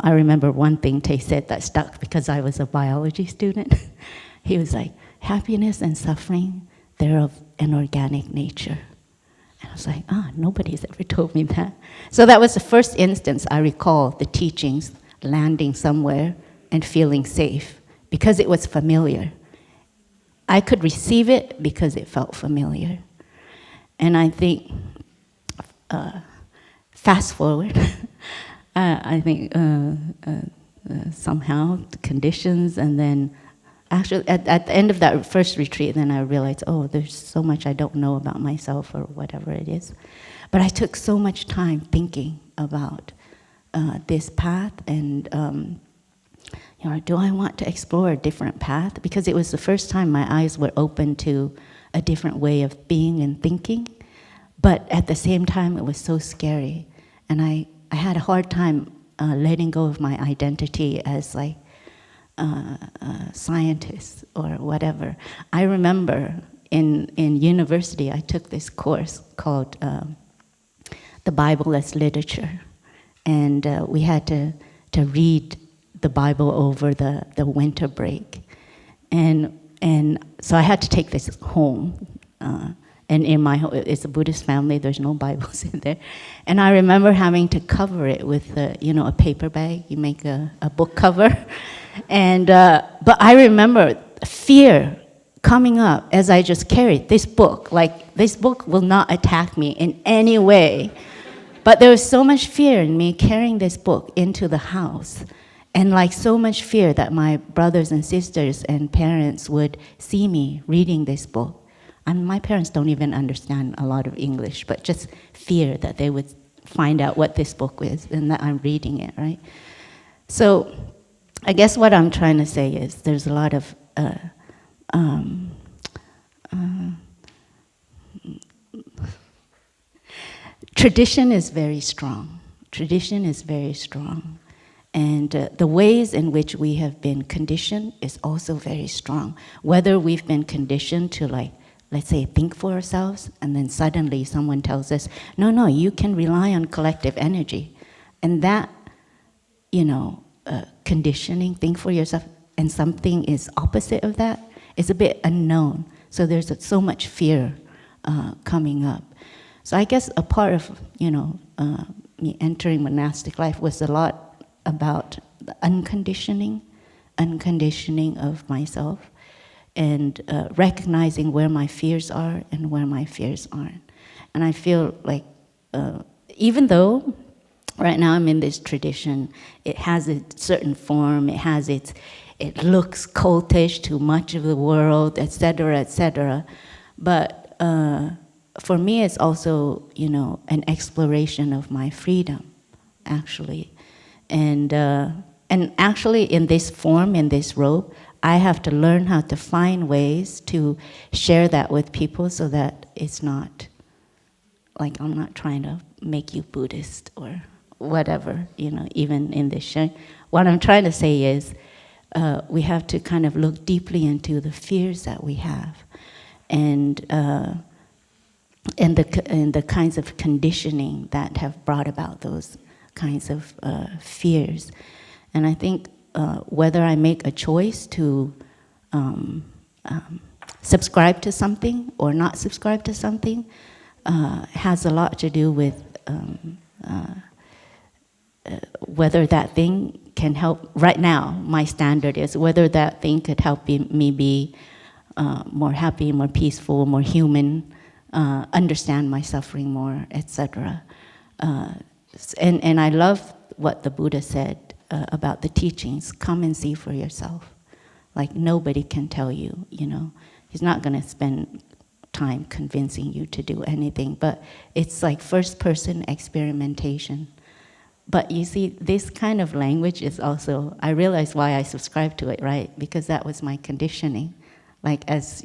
I remember one thing Tay said that stuck because I was a biology student. He was like, happiness and suffering, they're of an organic nature. And I was like, nobody's ever told me that. So that was the first instance I recall the teachings landing somewhere and feeling safe because it was familiar. I could receive it because it felt familiar. And I think, fast forward, I think somehow the conditions, and then actually at the end of that first retreat, then I realized, there's so much I don't know about myself or whatever it is. But I took so much time thinking about this path, and do I want to explore a different path? Because it was the first time my eyes were open to a different way of being and thinking. But at the same time, it was so scary. And I had a hard time letting go of my identity as like a scientist or whatever. I remember in university, I took this course called The Bible as Literature. And we had to read the Bible over the winter break. And so I had to take this home. And in my home, it's a Buddhist family, there's no Bibles in there. And I remember having to cover it with a paper bag. You make a book cover. And but I remember fear coming up as I just carried this book. Like, this book will not attack me in any way. But there was so much fear in me carrying this book into the house. And like so much fear that my brothers and sisters and parents would see me reading this book. And my parents don't even understand a lot of English, but just fear that they would find out what this book is and that I'm reading it, right? So I guess what I'm trying to say is there's a lot of tradition is very strong. Tradition is very strong. And the ways in which we have been conditioned is also very strong. Whether we've been conditioned to, like, let's say, think for ourselves, and then suddenly someone tells us, no, you can rely on collective energy. And that, conditioning, think for yourself, and something is opposite of that, is a bit unknown. So there's so much fear coming up. So I guess a part of, me entering monastic life was a lot about the unconditioning of myself, and recognizing where my fears are and where my fears aren't. And I feel like, even though right now I'm in this tradition, it has a certain form, it has its it looks cultish to much of the world, etc., etc. But for me, it's also, an exploration of my freedom, actually. And actually, in this form, in this robe, I have to learn how to find ways to share that with people so that it's not like I'm not trying to make you Buddhist or whatever, even in this sharing. What I'm trying to say is we have to kind of look deeply into the fears that we have and the kinds of conditioning that have brought about those kinds of fears. And I think whether I make a choice to subscribe to something or not subscribe to something has a lot to do with whether that thing can help. Right now, my standard is whether that thing could help me be more happy, more peaceful, more human, understand my suffering more, etc. And I love what the Buddha said about the teachings. Come and see for yourself. Like nobody can tell you, He's not going to spend time convincing you to do anything, but it's like first-person experimentation. But you see, this kind of language is also, I realize why I subscribe to it, right? Because that was my conditioning. Like as,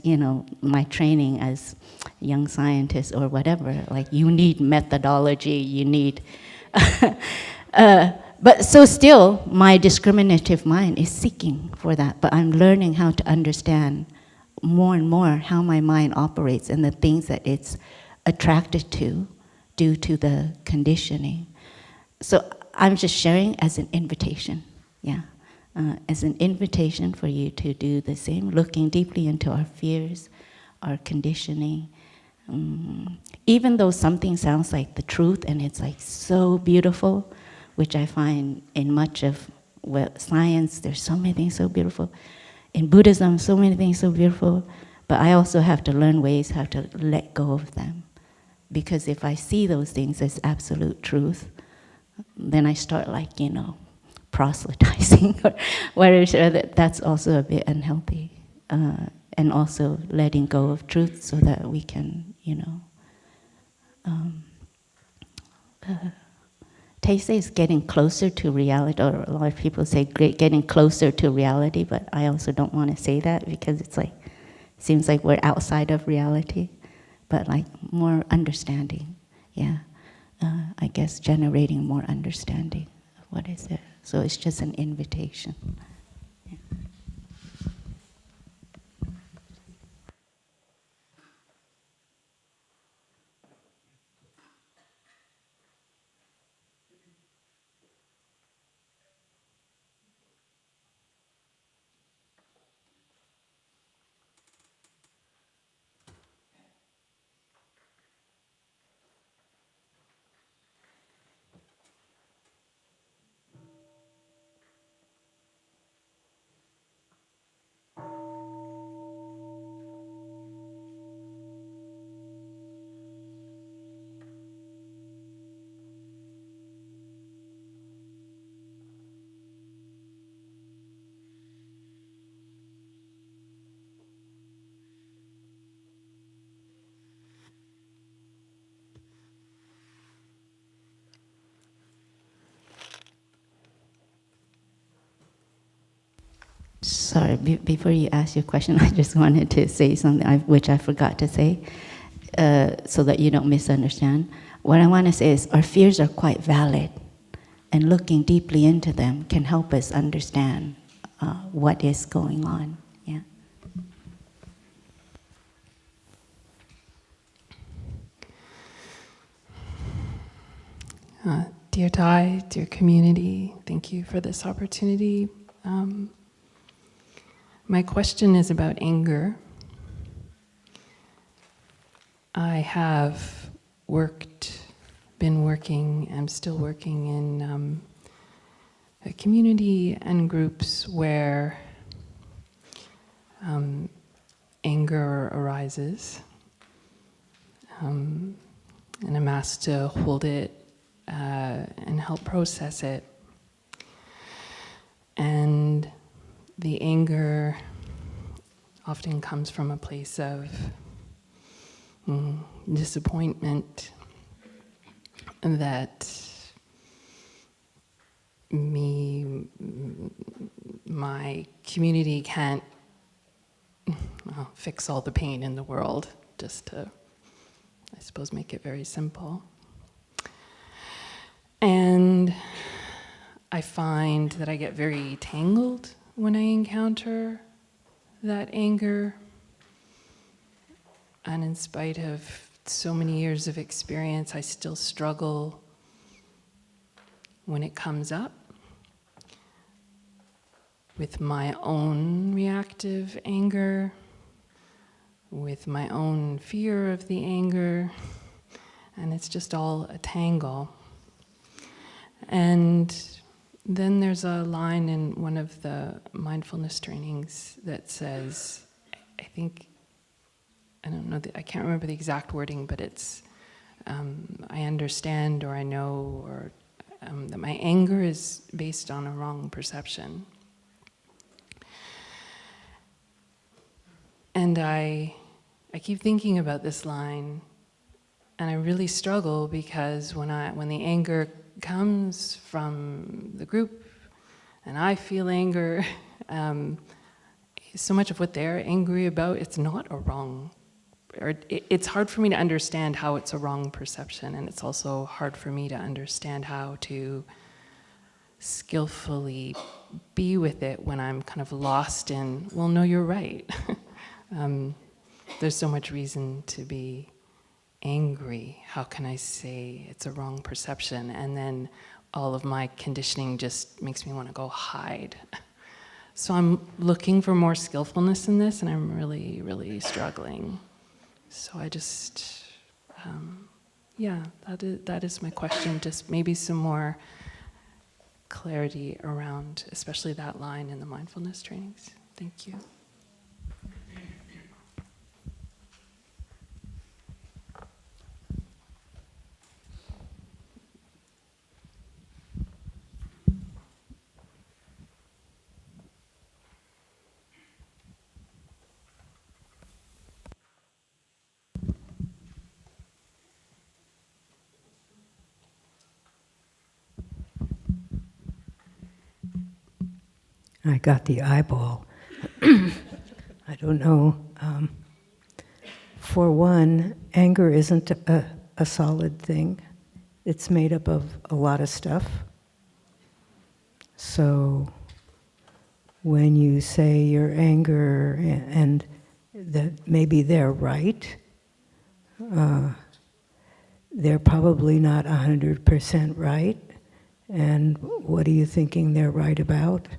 my training as young scientist or whatever, like you need methodology, you need... but so still, my discriminative mind is seeking for that, but I'm learning how to understand more and more how my mind operates and the things that it's attracted to due to the conditioning. So I'm just sharing as an invitation, as an invitation for you to do the same, looking deeply into our fears, our conditioning. Even though something sounds like the truth and it's like so beautiful, which I find in much of science, there's so many things so beautiful. In Buddhism, so many things so beautiful, but I also have to learn ways how to let go of them. Because if I see those things as absolute truth, then I start proselytizing or whatever. That's also a bit unhealthy. And also letting go of truth so that we can, Taisei is getting closer to reality, or a lot of people say getting closer to reality, but I also don't want to say that because it's like, seems like we're outside of reality, but like more understanding, I guess generating more understanding of what is it. So it's just an invitation. Yeah. Sorry, before you ask your question, I just wanted to say something which I forgot to say, so that you don't misunderstand. What I want to say is our fears are quite valid, and looking deeply into them can help us understand what is going on. Yeah. Dear Dai, dear community, thank you for this opportunity. My question is about anger. I have been working, I'm still working in a community and groups where anger arises, and I'm asked to hold it and help process it. And the anger often comes from a place of disappointment that my community can't fix all the pain in the world, just to, I suppose, make it very simple. And I find that I get very tangled when I encounter that anger. And in spite of so many years of experience, I still struggle when it comes up with my own reactive anger, with my own fear of the anger, and it's just all a tangle. And then there's a line in one of the mindfulness trainings that says, I think, I don't know, I can't remember the exact wording, but it's, I understand or I know or that my anger is based on a wrong perception. And I keep thinking about this line, and I really struggle because when the anger comes from the group, and I feel anger, so much of what they're angry about, it's not a wrong, or it's hard for me to understand how it's a wrong perception, and it's also hard for me to understand how to skillfully be with it when I'm kind of lost in, well, no, you're right. There's so much reason to be angry. How can I say it's a wrong perception? And then all of my conditioning just makes me want to go hide. So I'm looking for more skillfulness in this, and I'm really, really struggling. So I just, that is my question. Just maybe some more clarity around, especially that line in the mindfulness trainings. Thank you. I got the eyeball. I don't know. For one, anger isn't a solid thing. It's made up of a lot of stuff. So when you say your anger and that maybe they're right, they're probably not 100% right. And what are you thinking they're right about?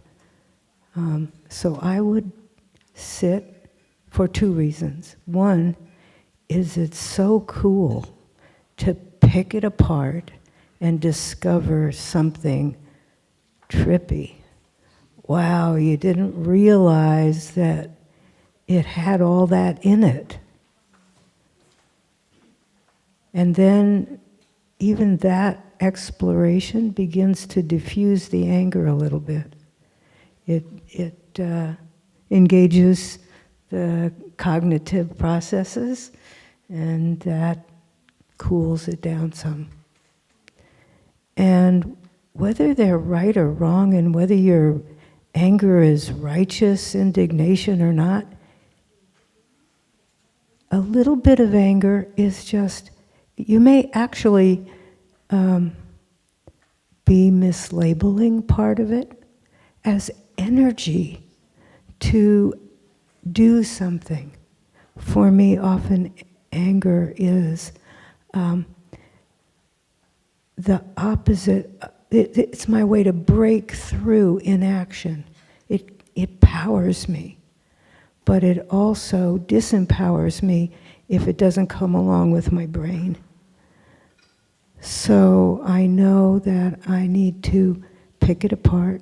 So I would sit for two reasons. One is it's so cool to pick it apart and discover something trippy. Wow, you didn't realize that it had all that in it. And then even that exploration begins to diffuse the anger a little bit. It engages the cognitive processes, and that cools it down some. And whether they're right or wrong, and whether your anger is righteous indignation or not, a little bit of anger is just, you may actually be mislabeling part of it as energy to do something. For me, often anger is the opposite. It's my way to break through inaction. It powers me, but it also disempowers me if it doesn't come along with my brain. So I know that I need to pick it apart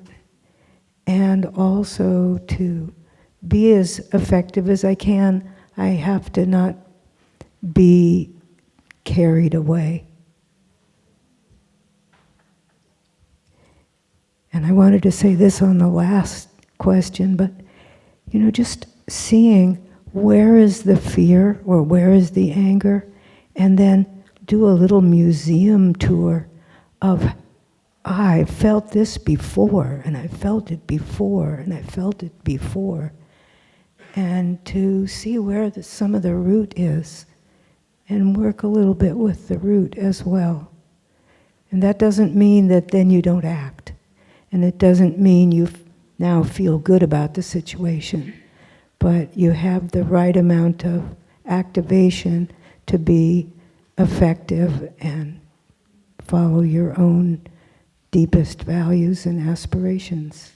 and also to be as effective as I can. I have to not be carried away. And I wanted to say this on the last question, but just seeing where is the fear or where is the anger, and then do a little museum tour of, I felt this before, and I felt it before, and I felt it before, and to see where some of the root is, and work a little bit with the root as well. And that doesn't mean that then you don't act, and it doesn't mean you now feel good about the situation, but you have the right amount of activation to be effective and follow your own deepest values and aspirations.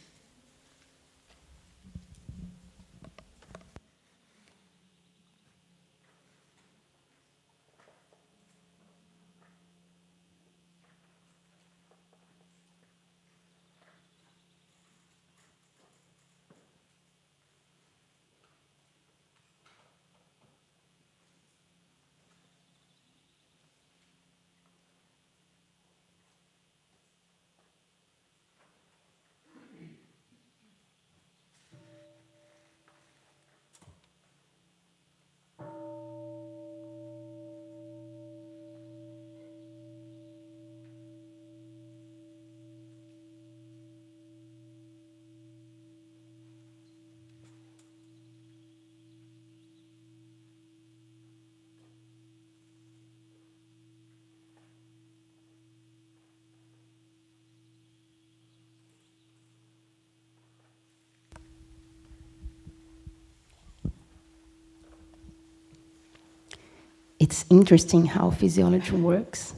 It's interesting how physiology works.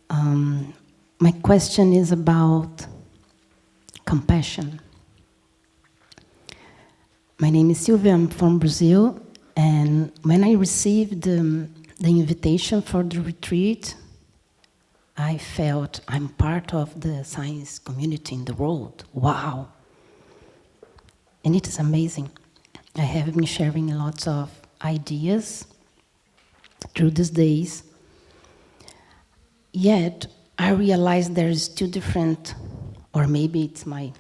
My question is about compassion. My name is Sylvia, I'm from Brazil, and when I received the invitation for the retreat, I felt I'm part of the science community in the world. Wow! And it is amazing. I have been sharing lots of ideas through these days. Yet, I realized there's two different, or maybe it's my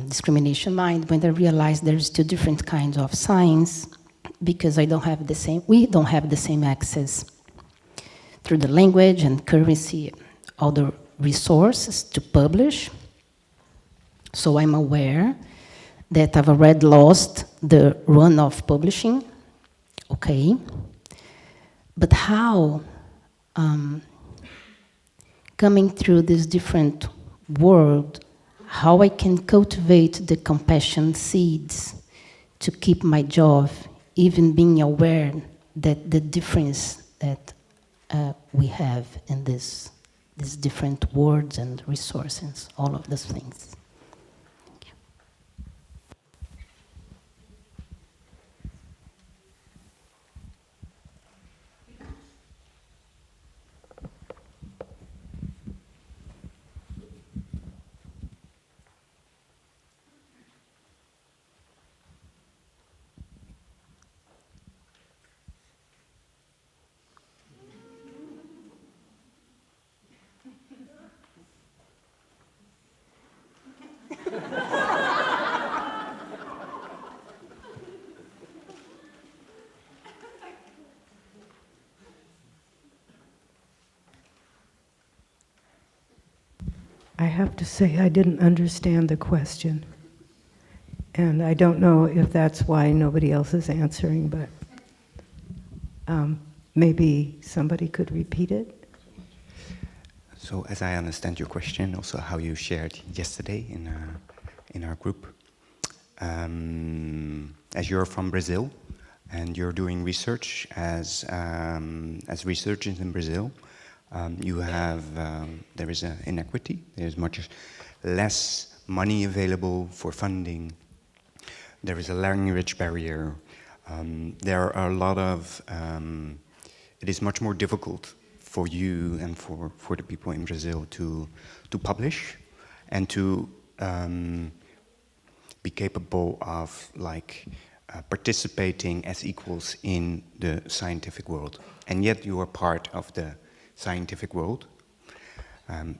discrimination mind, when I realized there's two different kinds of science, because we don't have the same access through the language and currency, all the resources to publish. So I'm aware that I've already lost the run of publishing. Okay. But how, coming through this different world, how I can cultivate the compassion seeds to keep my job, even being aware that the difference that we have in these different words and resources, all of those things. I have to say I didn't understand the question. And I don't know if that's why nobody else is answering, but maybe somebody could repeat it. So as I understand your question, also how you shared yesterday in our group, as you're from Brazil and you're doing research as researchers in Brazil, you have there is an inequity. There's much less money available for funding. There is a language barrier. There are a lot of. It is much more difficult for you and for the people in Brazil to publish and to be capable of participating as equals in the scientific world. And yet you are part of the scientific world.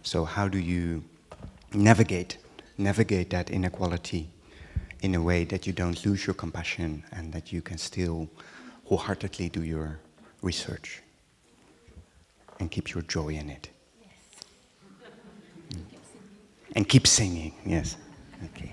So how do you navigate navigate that inequality in a way that you don't lose your compassion and that you can still wholeheartedly do your research and keep your joy in it. Yes. And keep singing, yes. Okay.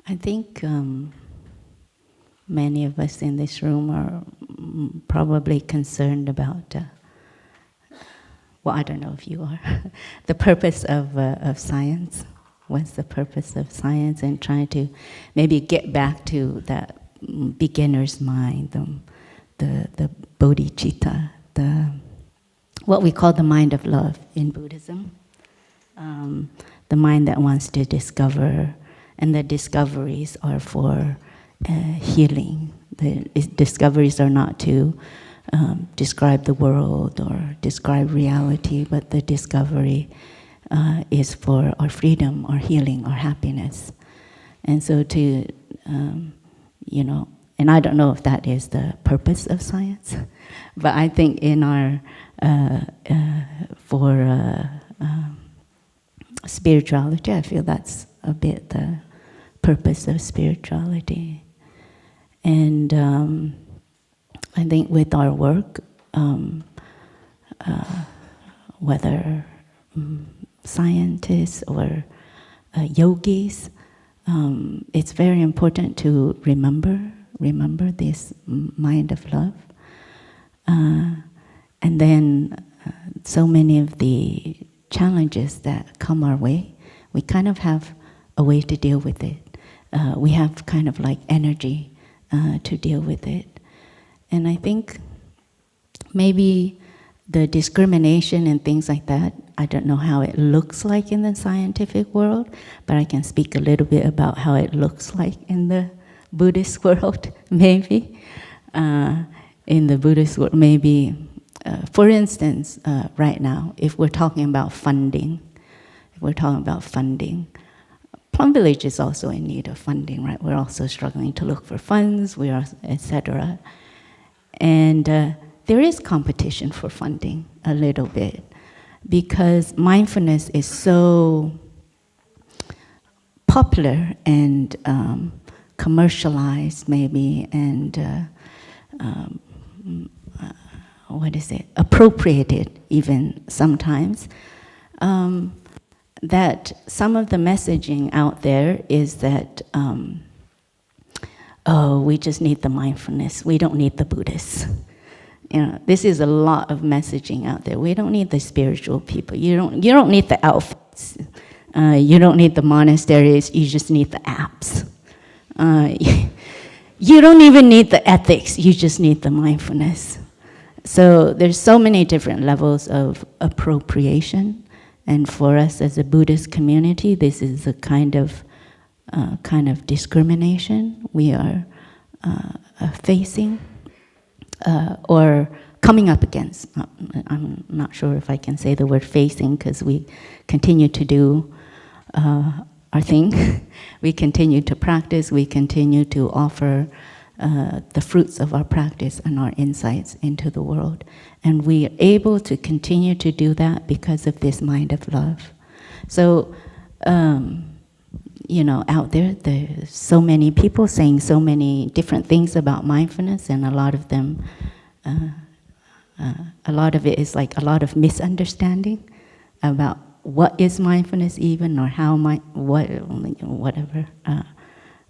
I think many of us in this room are probably concerned about, well, I don't know if you are, the purpose of science. What's the purpose of science? And trying to maybe get back to that beginner's mind, the bodhicitta, what we call the mind of love in Buddhism. The mind that wants to discover, and the discoveries are for healing. The discoveries are not to describe the world or describe reality, but the discovery is for our freedom, our healing, our happiness. And so to, and I don't know if that is the purpose of science, but I think in our, spirituality, I feel that's a bit the purpose of spirituality. And I think with our work, whether scientists or yogis, it's very important to remember this mind of love. And then so many of the challenges that come our way, we kind of have a way to deal with it. We have kind of like energy to deal with it. And I think maybe the discrimination and things like that, I don't know how it looks like in the scientific world, but I can speak a little bit about how it looks like in the Buddhist world, maybe. In the Buddhist world, maybe, for instance, right now, if we're talking about funding, Plum Village is also in need of funding, right? We're also struggling to look for funds, etc. And there is competition for funding a little bit because mindfulness is so popular and commercialized, maybe, and appropriated even sometimes. That some of the messaging out there is that, we just need the mindfulness. We don't need the Buddhists. This is a lot of messaging out there. We don't need the spiritual people. You don't need the outfits. You don't need the monasteries. You just need the apps. You don't even need the ethics. You just need the mindfulness. So there's so many different levels of appropriation. And for us as a Buddhist community, this is a kind of discrimination we are facing or coming up against. I'm not sure if I can say the word facing because we continue to do our thing. We continue to practice. We continue to offer the fruits of our practice and our insights into the world. And we are able to continue to do that because of this mind of love. So, out there's so many people saying so many different things about mindfulness, and a lot of them, a lot of it is like a lot of misunderstanding about what is mindfulness even, or how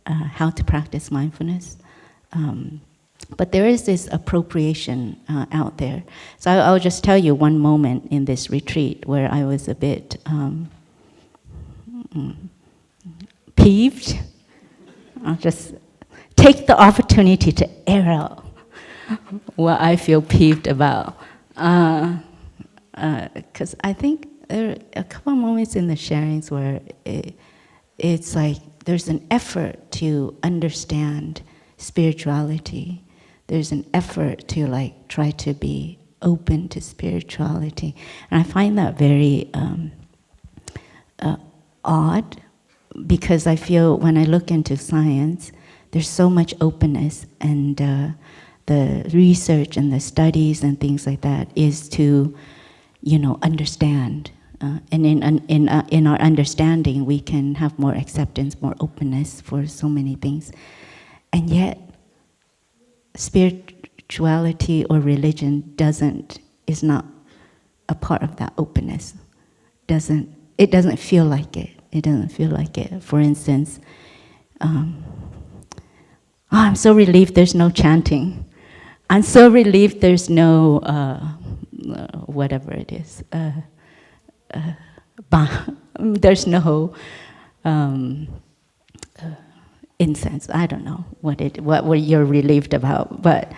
how to practice mindfulness. But there is this appropriation out there. So I'll just tell you one moment in this retreat where I was a bit peeved. I'll just take the opportunity to air out what I feel peeved about. Because I think there are a couple of moments in the sharings where it's like there's an effort to understand spirituality. There's an effort to like try to be open to spirituality. And I find that very odd, because I feel when I look into science, there's so much openness, and the research and the studies and things like that is to, understand. And in our understanding, we can have more acceptance, more openness for so many things. And yet, spirituality or religion is not a part of that openness. It doesn't feel like it. It doesn't feel like it. For instance, I'm so relieved there's no chanting. I'm so relieved there's no whatever it is. There's no incense. I don't know what you're relieved about, but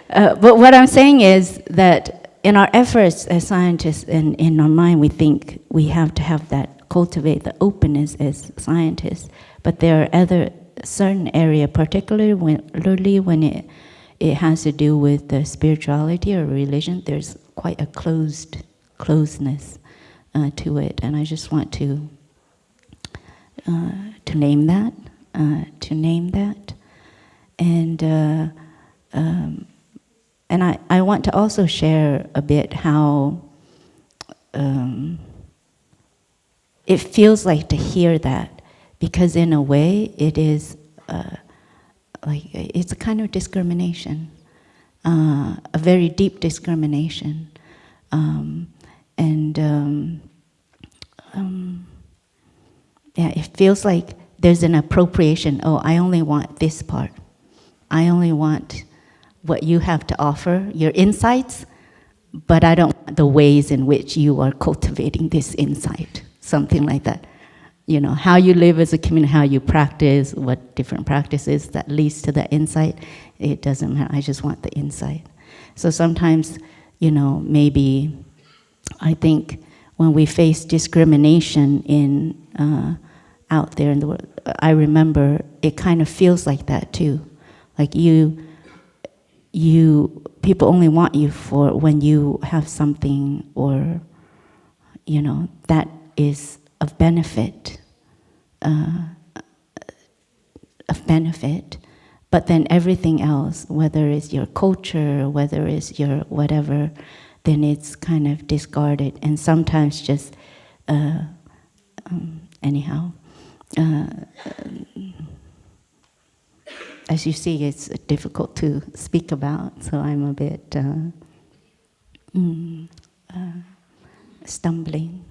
but what I'm saying is that in our efforts as scientists, and in our mind, we think we have to have that, cultivate the openness as scientists. But there are other certain area, particularly when it has to do with the spirituality or religion, there's quite a closeness to it, and I just want to name that, and I want to also share a bit how it feels like to hear that, because in a way it is like it's a kind of discrimination, a very deep discrimination, yeah, it feels like there's an appropriation. Oh, I only want this part. I only want what you have to offer, your insights, but I don't want the ways in which you are cultivating this insight, something like that. How you live as a community, how you practice, what different practices that leads to that insight, it doesn't matter, I just want the insight. So sometimes, maybe I think when we face discrimination out there in the world, I remember it kind of feels like that too. Like people only want you for when you have something, or, that is of benefit, but then everything else, whether it's your culture, whether it's your whatever, then it's kind of discarded, and sometimes just, anyhow. As you see, it's difficult to speak about, so I'm a bit stumbling.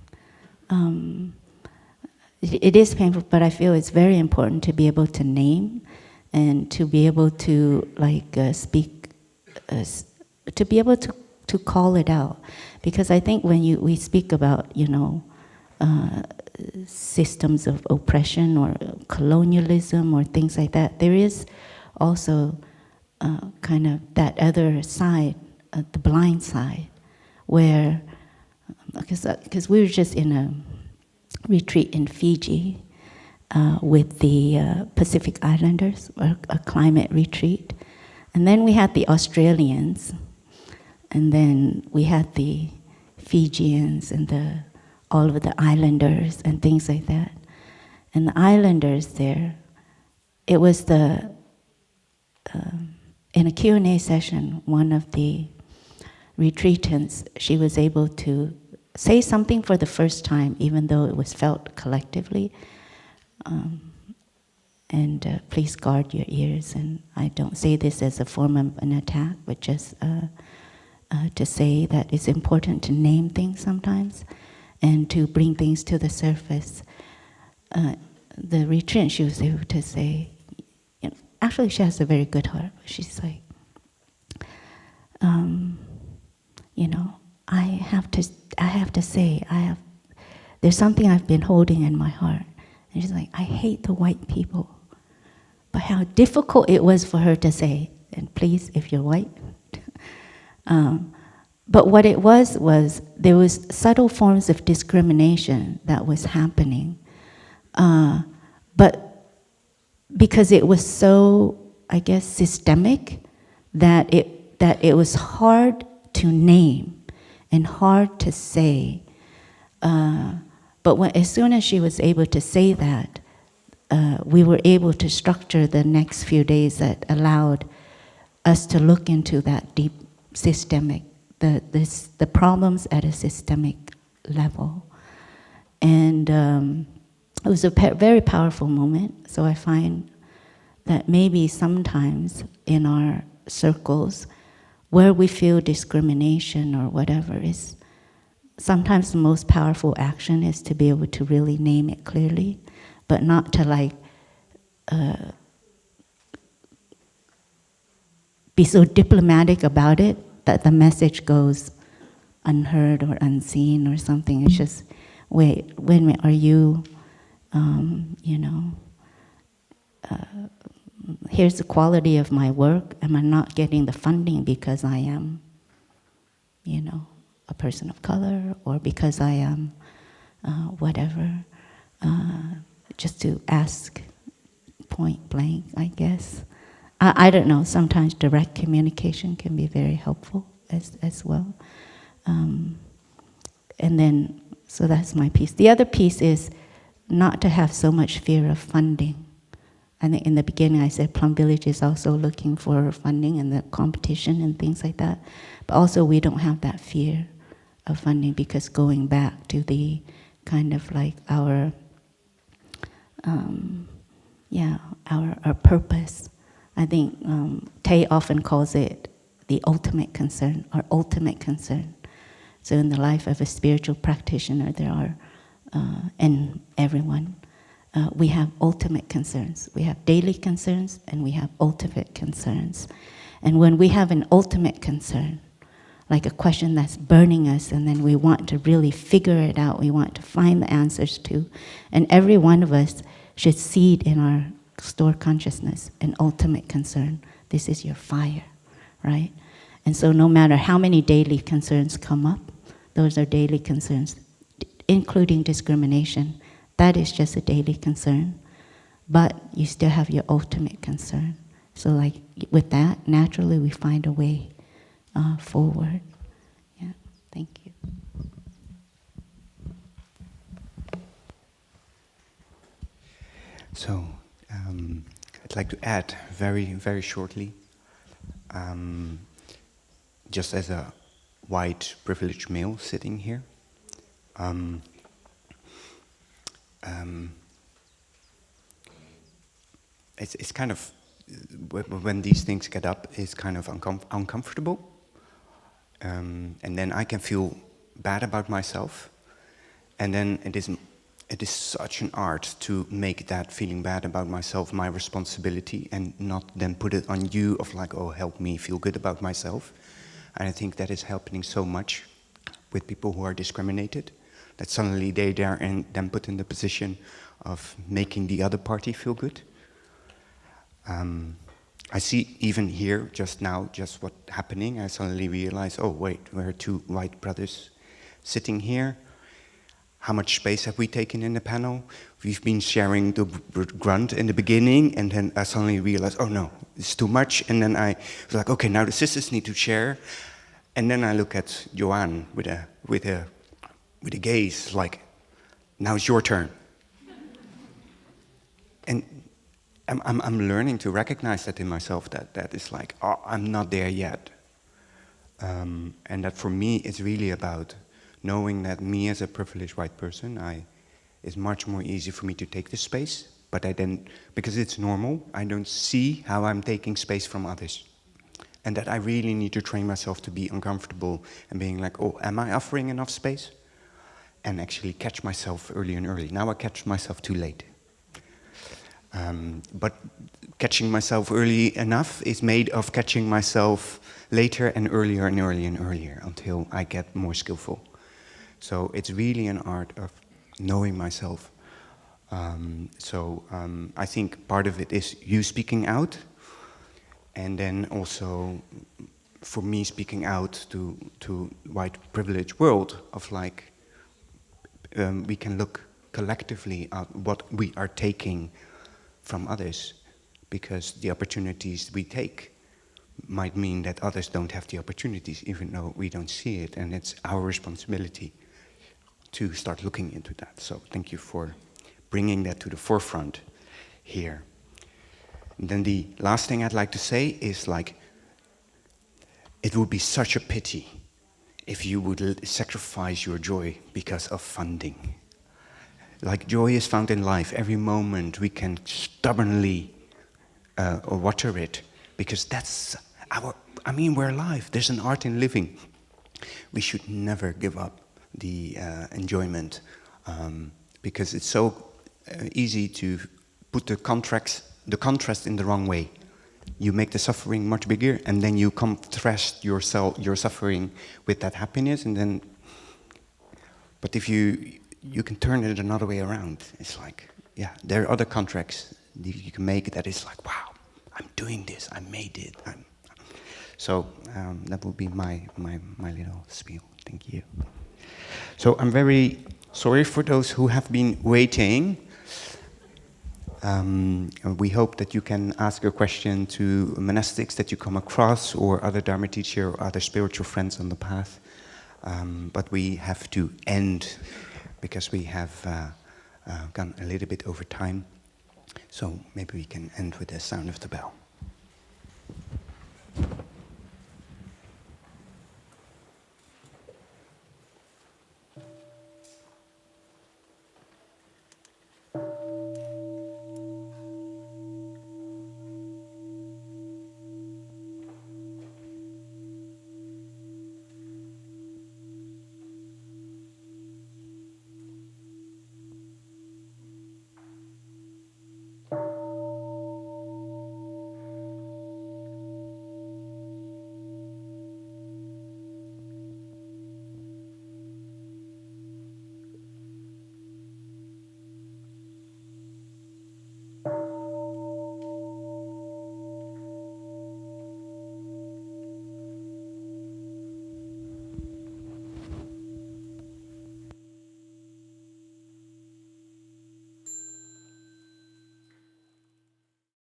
It is painful, but I feel it's very important to be able to name and to be able to speak, to be able to call it out. Because I think when we speak about, systems of oppression or colonialism or things like that, there is also kind of that other side, the blind side, where, because we were just in a retreat in Fiji with the Pacific Islanders, a climate retreat, and then we had the Australians, and then we had the Fijians and all of the islanders and things like that. And the islanders there, it was in a Q&A session, one of the retreatants, she was able to say something for the first time, even though it was felt collectively. Please guard your ears. And I don't say this as a form of an attack, but just to say that it's important to name things sometimes and to bring things to the surface. The retreatant, she was able to say, actually she has a very good heart. She's like, I have to say, there's something I've been holding in my heart. And she's like, I hate the white people. but how difficult it was for her to say, and please, if you're white. But what it was there was subtle forms of discrimination that was happening. But because it was so, I guess, systemic, that it was hard to name and hard to say. But as soon as she was able to say that, we were able to structure the next few days that allowed us to look into that deep systemic, the problems at a systemic level. And it was a very powerful moment. So I find that maybe sometimes in our circles, where we feel discrimination or whatever, is sometimes the most powerful action is to be able to really name it clearly, but not to be so diplomatic about it that the message goes unheard or unseen or something. It's just, wait a minute, are you, here's the quality of my work. Am I not getting the funding because I am, a person of color, or because I am whatever? Just to ask point blank, I guess. I don't know, sometimes direct communication can be very helpful as well. And then, so that's my piece. The other piece is not to have so much fear of funding. I think in the beginning I said Plum Village is also looking for funding and the competition and things like that. But also we don't have that fear of funding, because going back to the kind of like our purpose. I think Tay often calls it the ultimate concern, or ultimate concern. So in the life of a spiritual practitioner, there are, and everyone, we have ultimate concerns. We have daily concerns and we have ultimate concerns. And when we have an ultimate concern, like a question that's burning us, and then we want to really figure it out, we want to find the answers to, and every one of us should seed in our stored consciousness an ultimate concern. This is your fire, right? And so no matter how many daily concerns come up, those are daily concerns, including discrimination. That is just a daily concern, but you still have your ultimate concern. So like with that, naturally we find a way forward. Yeah, thank you. So, I'd like to add very, very shortly, just as a white privileged male sitting here, it's kind of, when these things get up, it's kind of uncomfortable, and then I can feel bad about myself, and then it is such an art to make that feeling bad about myself my responsibility, and not then put it on you of like, oh, help me feel good about myself. And I think that is happening so much with people who are discriminated, that suddenly they are then put in the position of making the other party feel good. I see even here, just now, just what's happening, I suddenly realize, oh wait, we're two white brothers sitting here. How much space have we taken in the panel? We've been sharing the grunt in the beginning, and then I suddenly realized, oh no, it's too much. And then I was like, okay, now the sisters need to share. And then I look at Joanne with a gaze like, now it's your turn. And I'm learning to recognize that in myself, that is like, oh, I'm not there yet. And that for me, it's really about knowing that me as a privileged white person, it's much more easy for me to take this space, but I then, because it's normal, I don't see how I'm taking space from others. And that I really need to train myself to be uncomfortable and being like, oh, am I offering enough space? And actually catch myself early and early. Now I catch myself too late. But catching myself early enough is made of catching myself later and earlier and earlier and earlier until I get more skillful. So it's really an art of knowing myself I think part of it is you speaking out, and then also for me speaking out to white privileged world of like we can look collectively at what we are taking from others, because the opportunities we take might mean that others don't have the opportunities, even though we don't see it, and it's our responsibility to start looking into that. So thank you for bringing that to the forefront here. And then the last thing I'd like to say is like, it would be such a pity if you would sacrifice your joy because of funding. Like, joy is found in life. Every moment we can stubbornly water it, because that's we're alive. There's an art in living. We should never give up the enjoyment, because it's so easy to put the contrast in the wrong way. You make the suffering much bigger, and then you contrast your suffering with that happiness, and then. But if you can turn it another way around. It's like, yeah, there are other contracts you can make that is like, wow, I'm doing this, I made it. So that would be my little spiel. Thank you. So I'm very sorry for those who have been waiting. We hope that you can ask a question to monastics that you come across, or other Dharma teacher, or other spiritual friends on the path. But we have to end, because we have gone a little bit over time. So maybe we can end with the sound of the bell.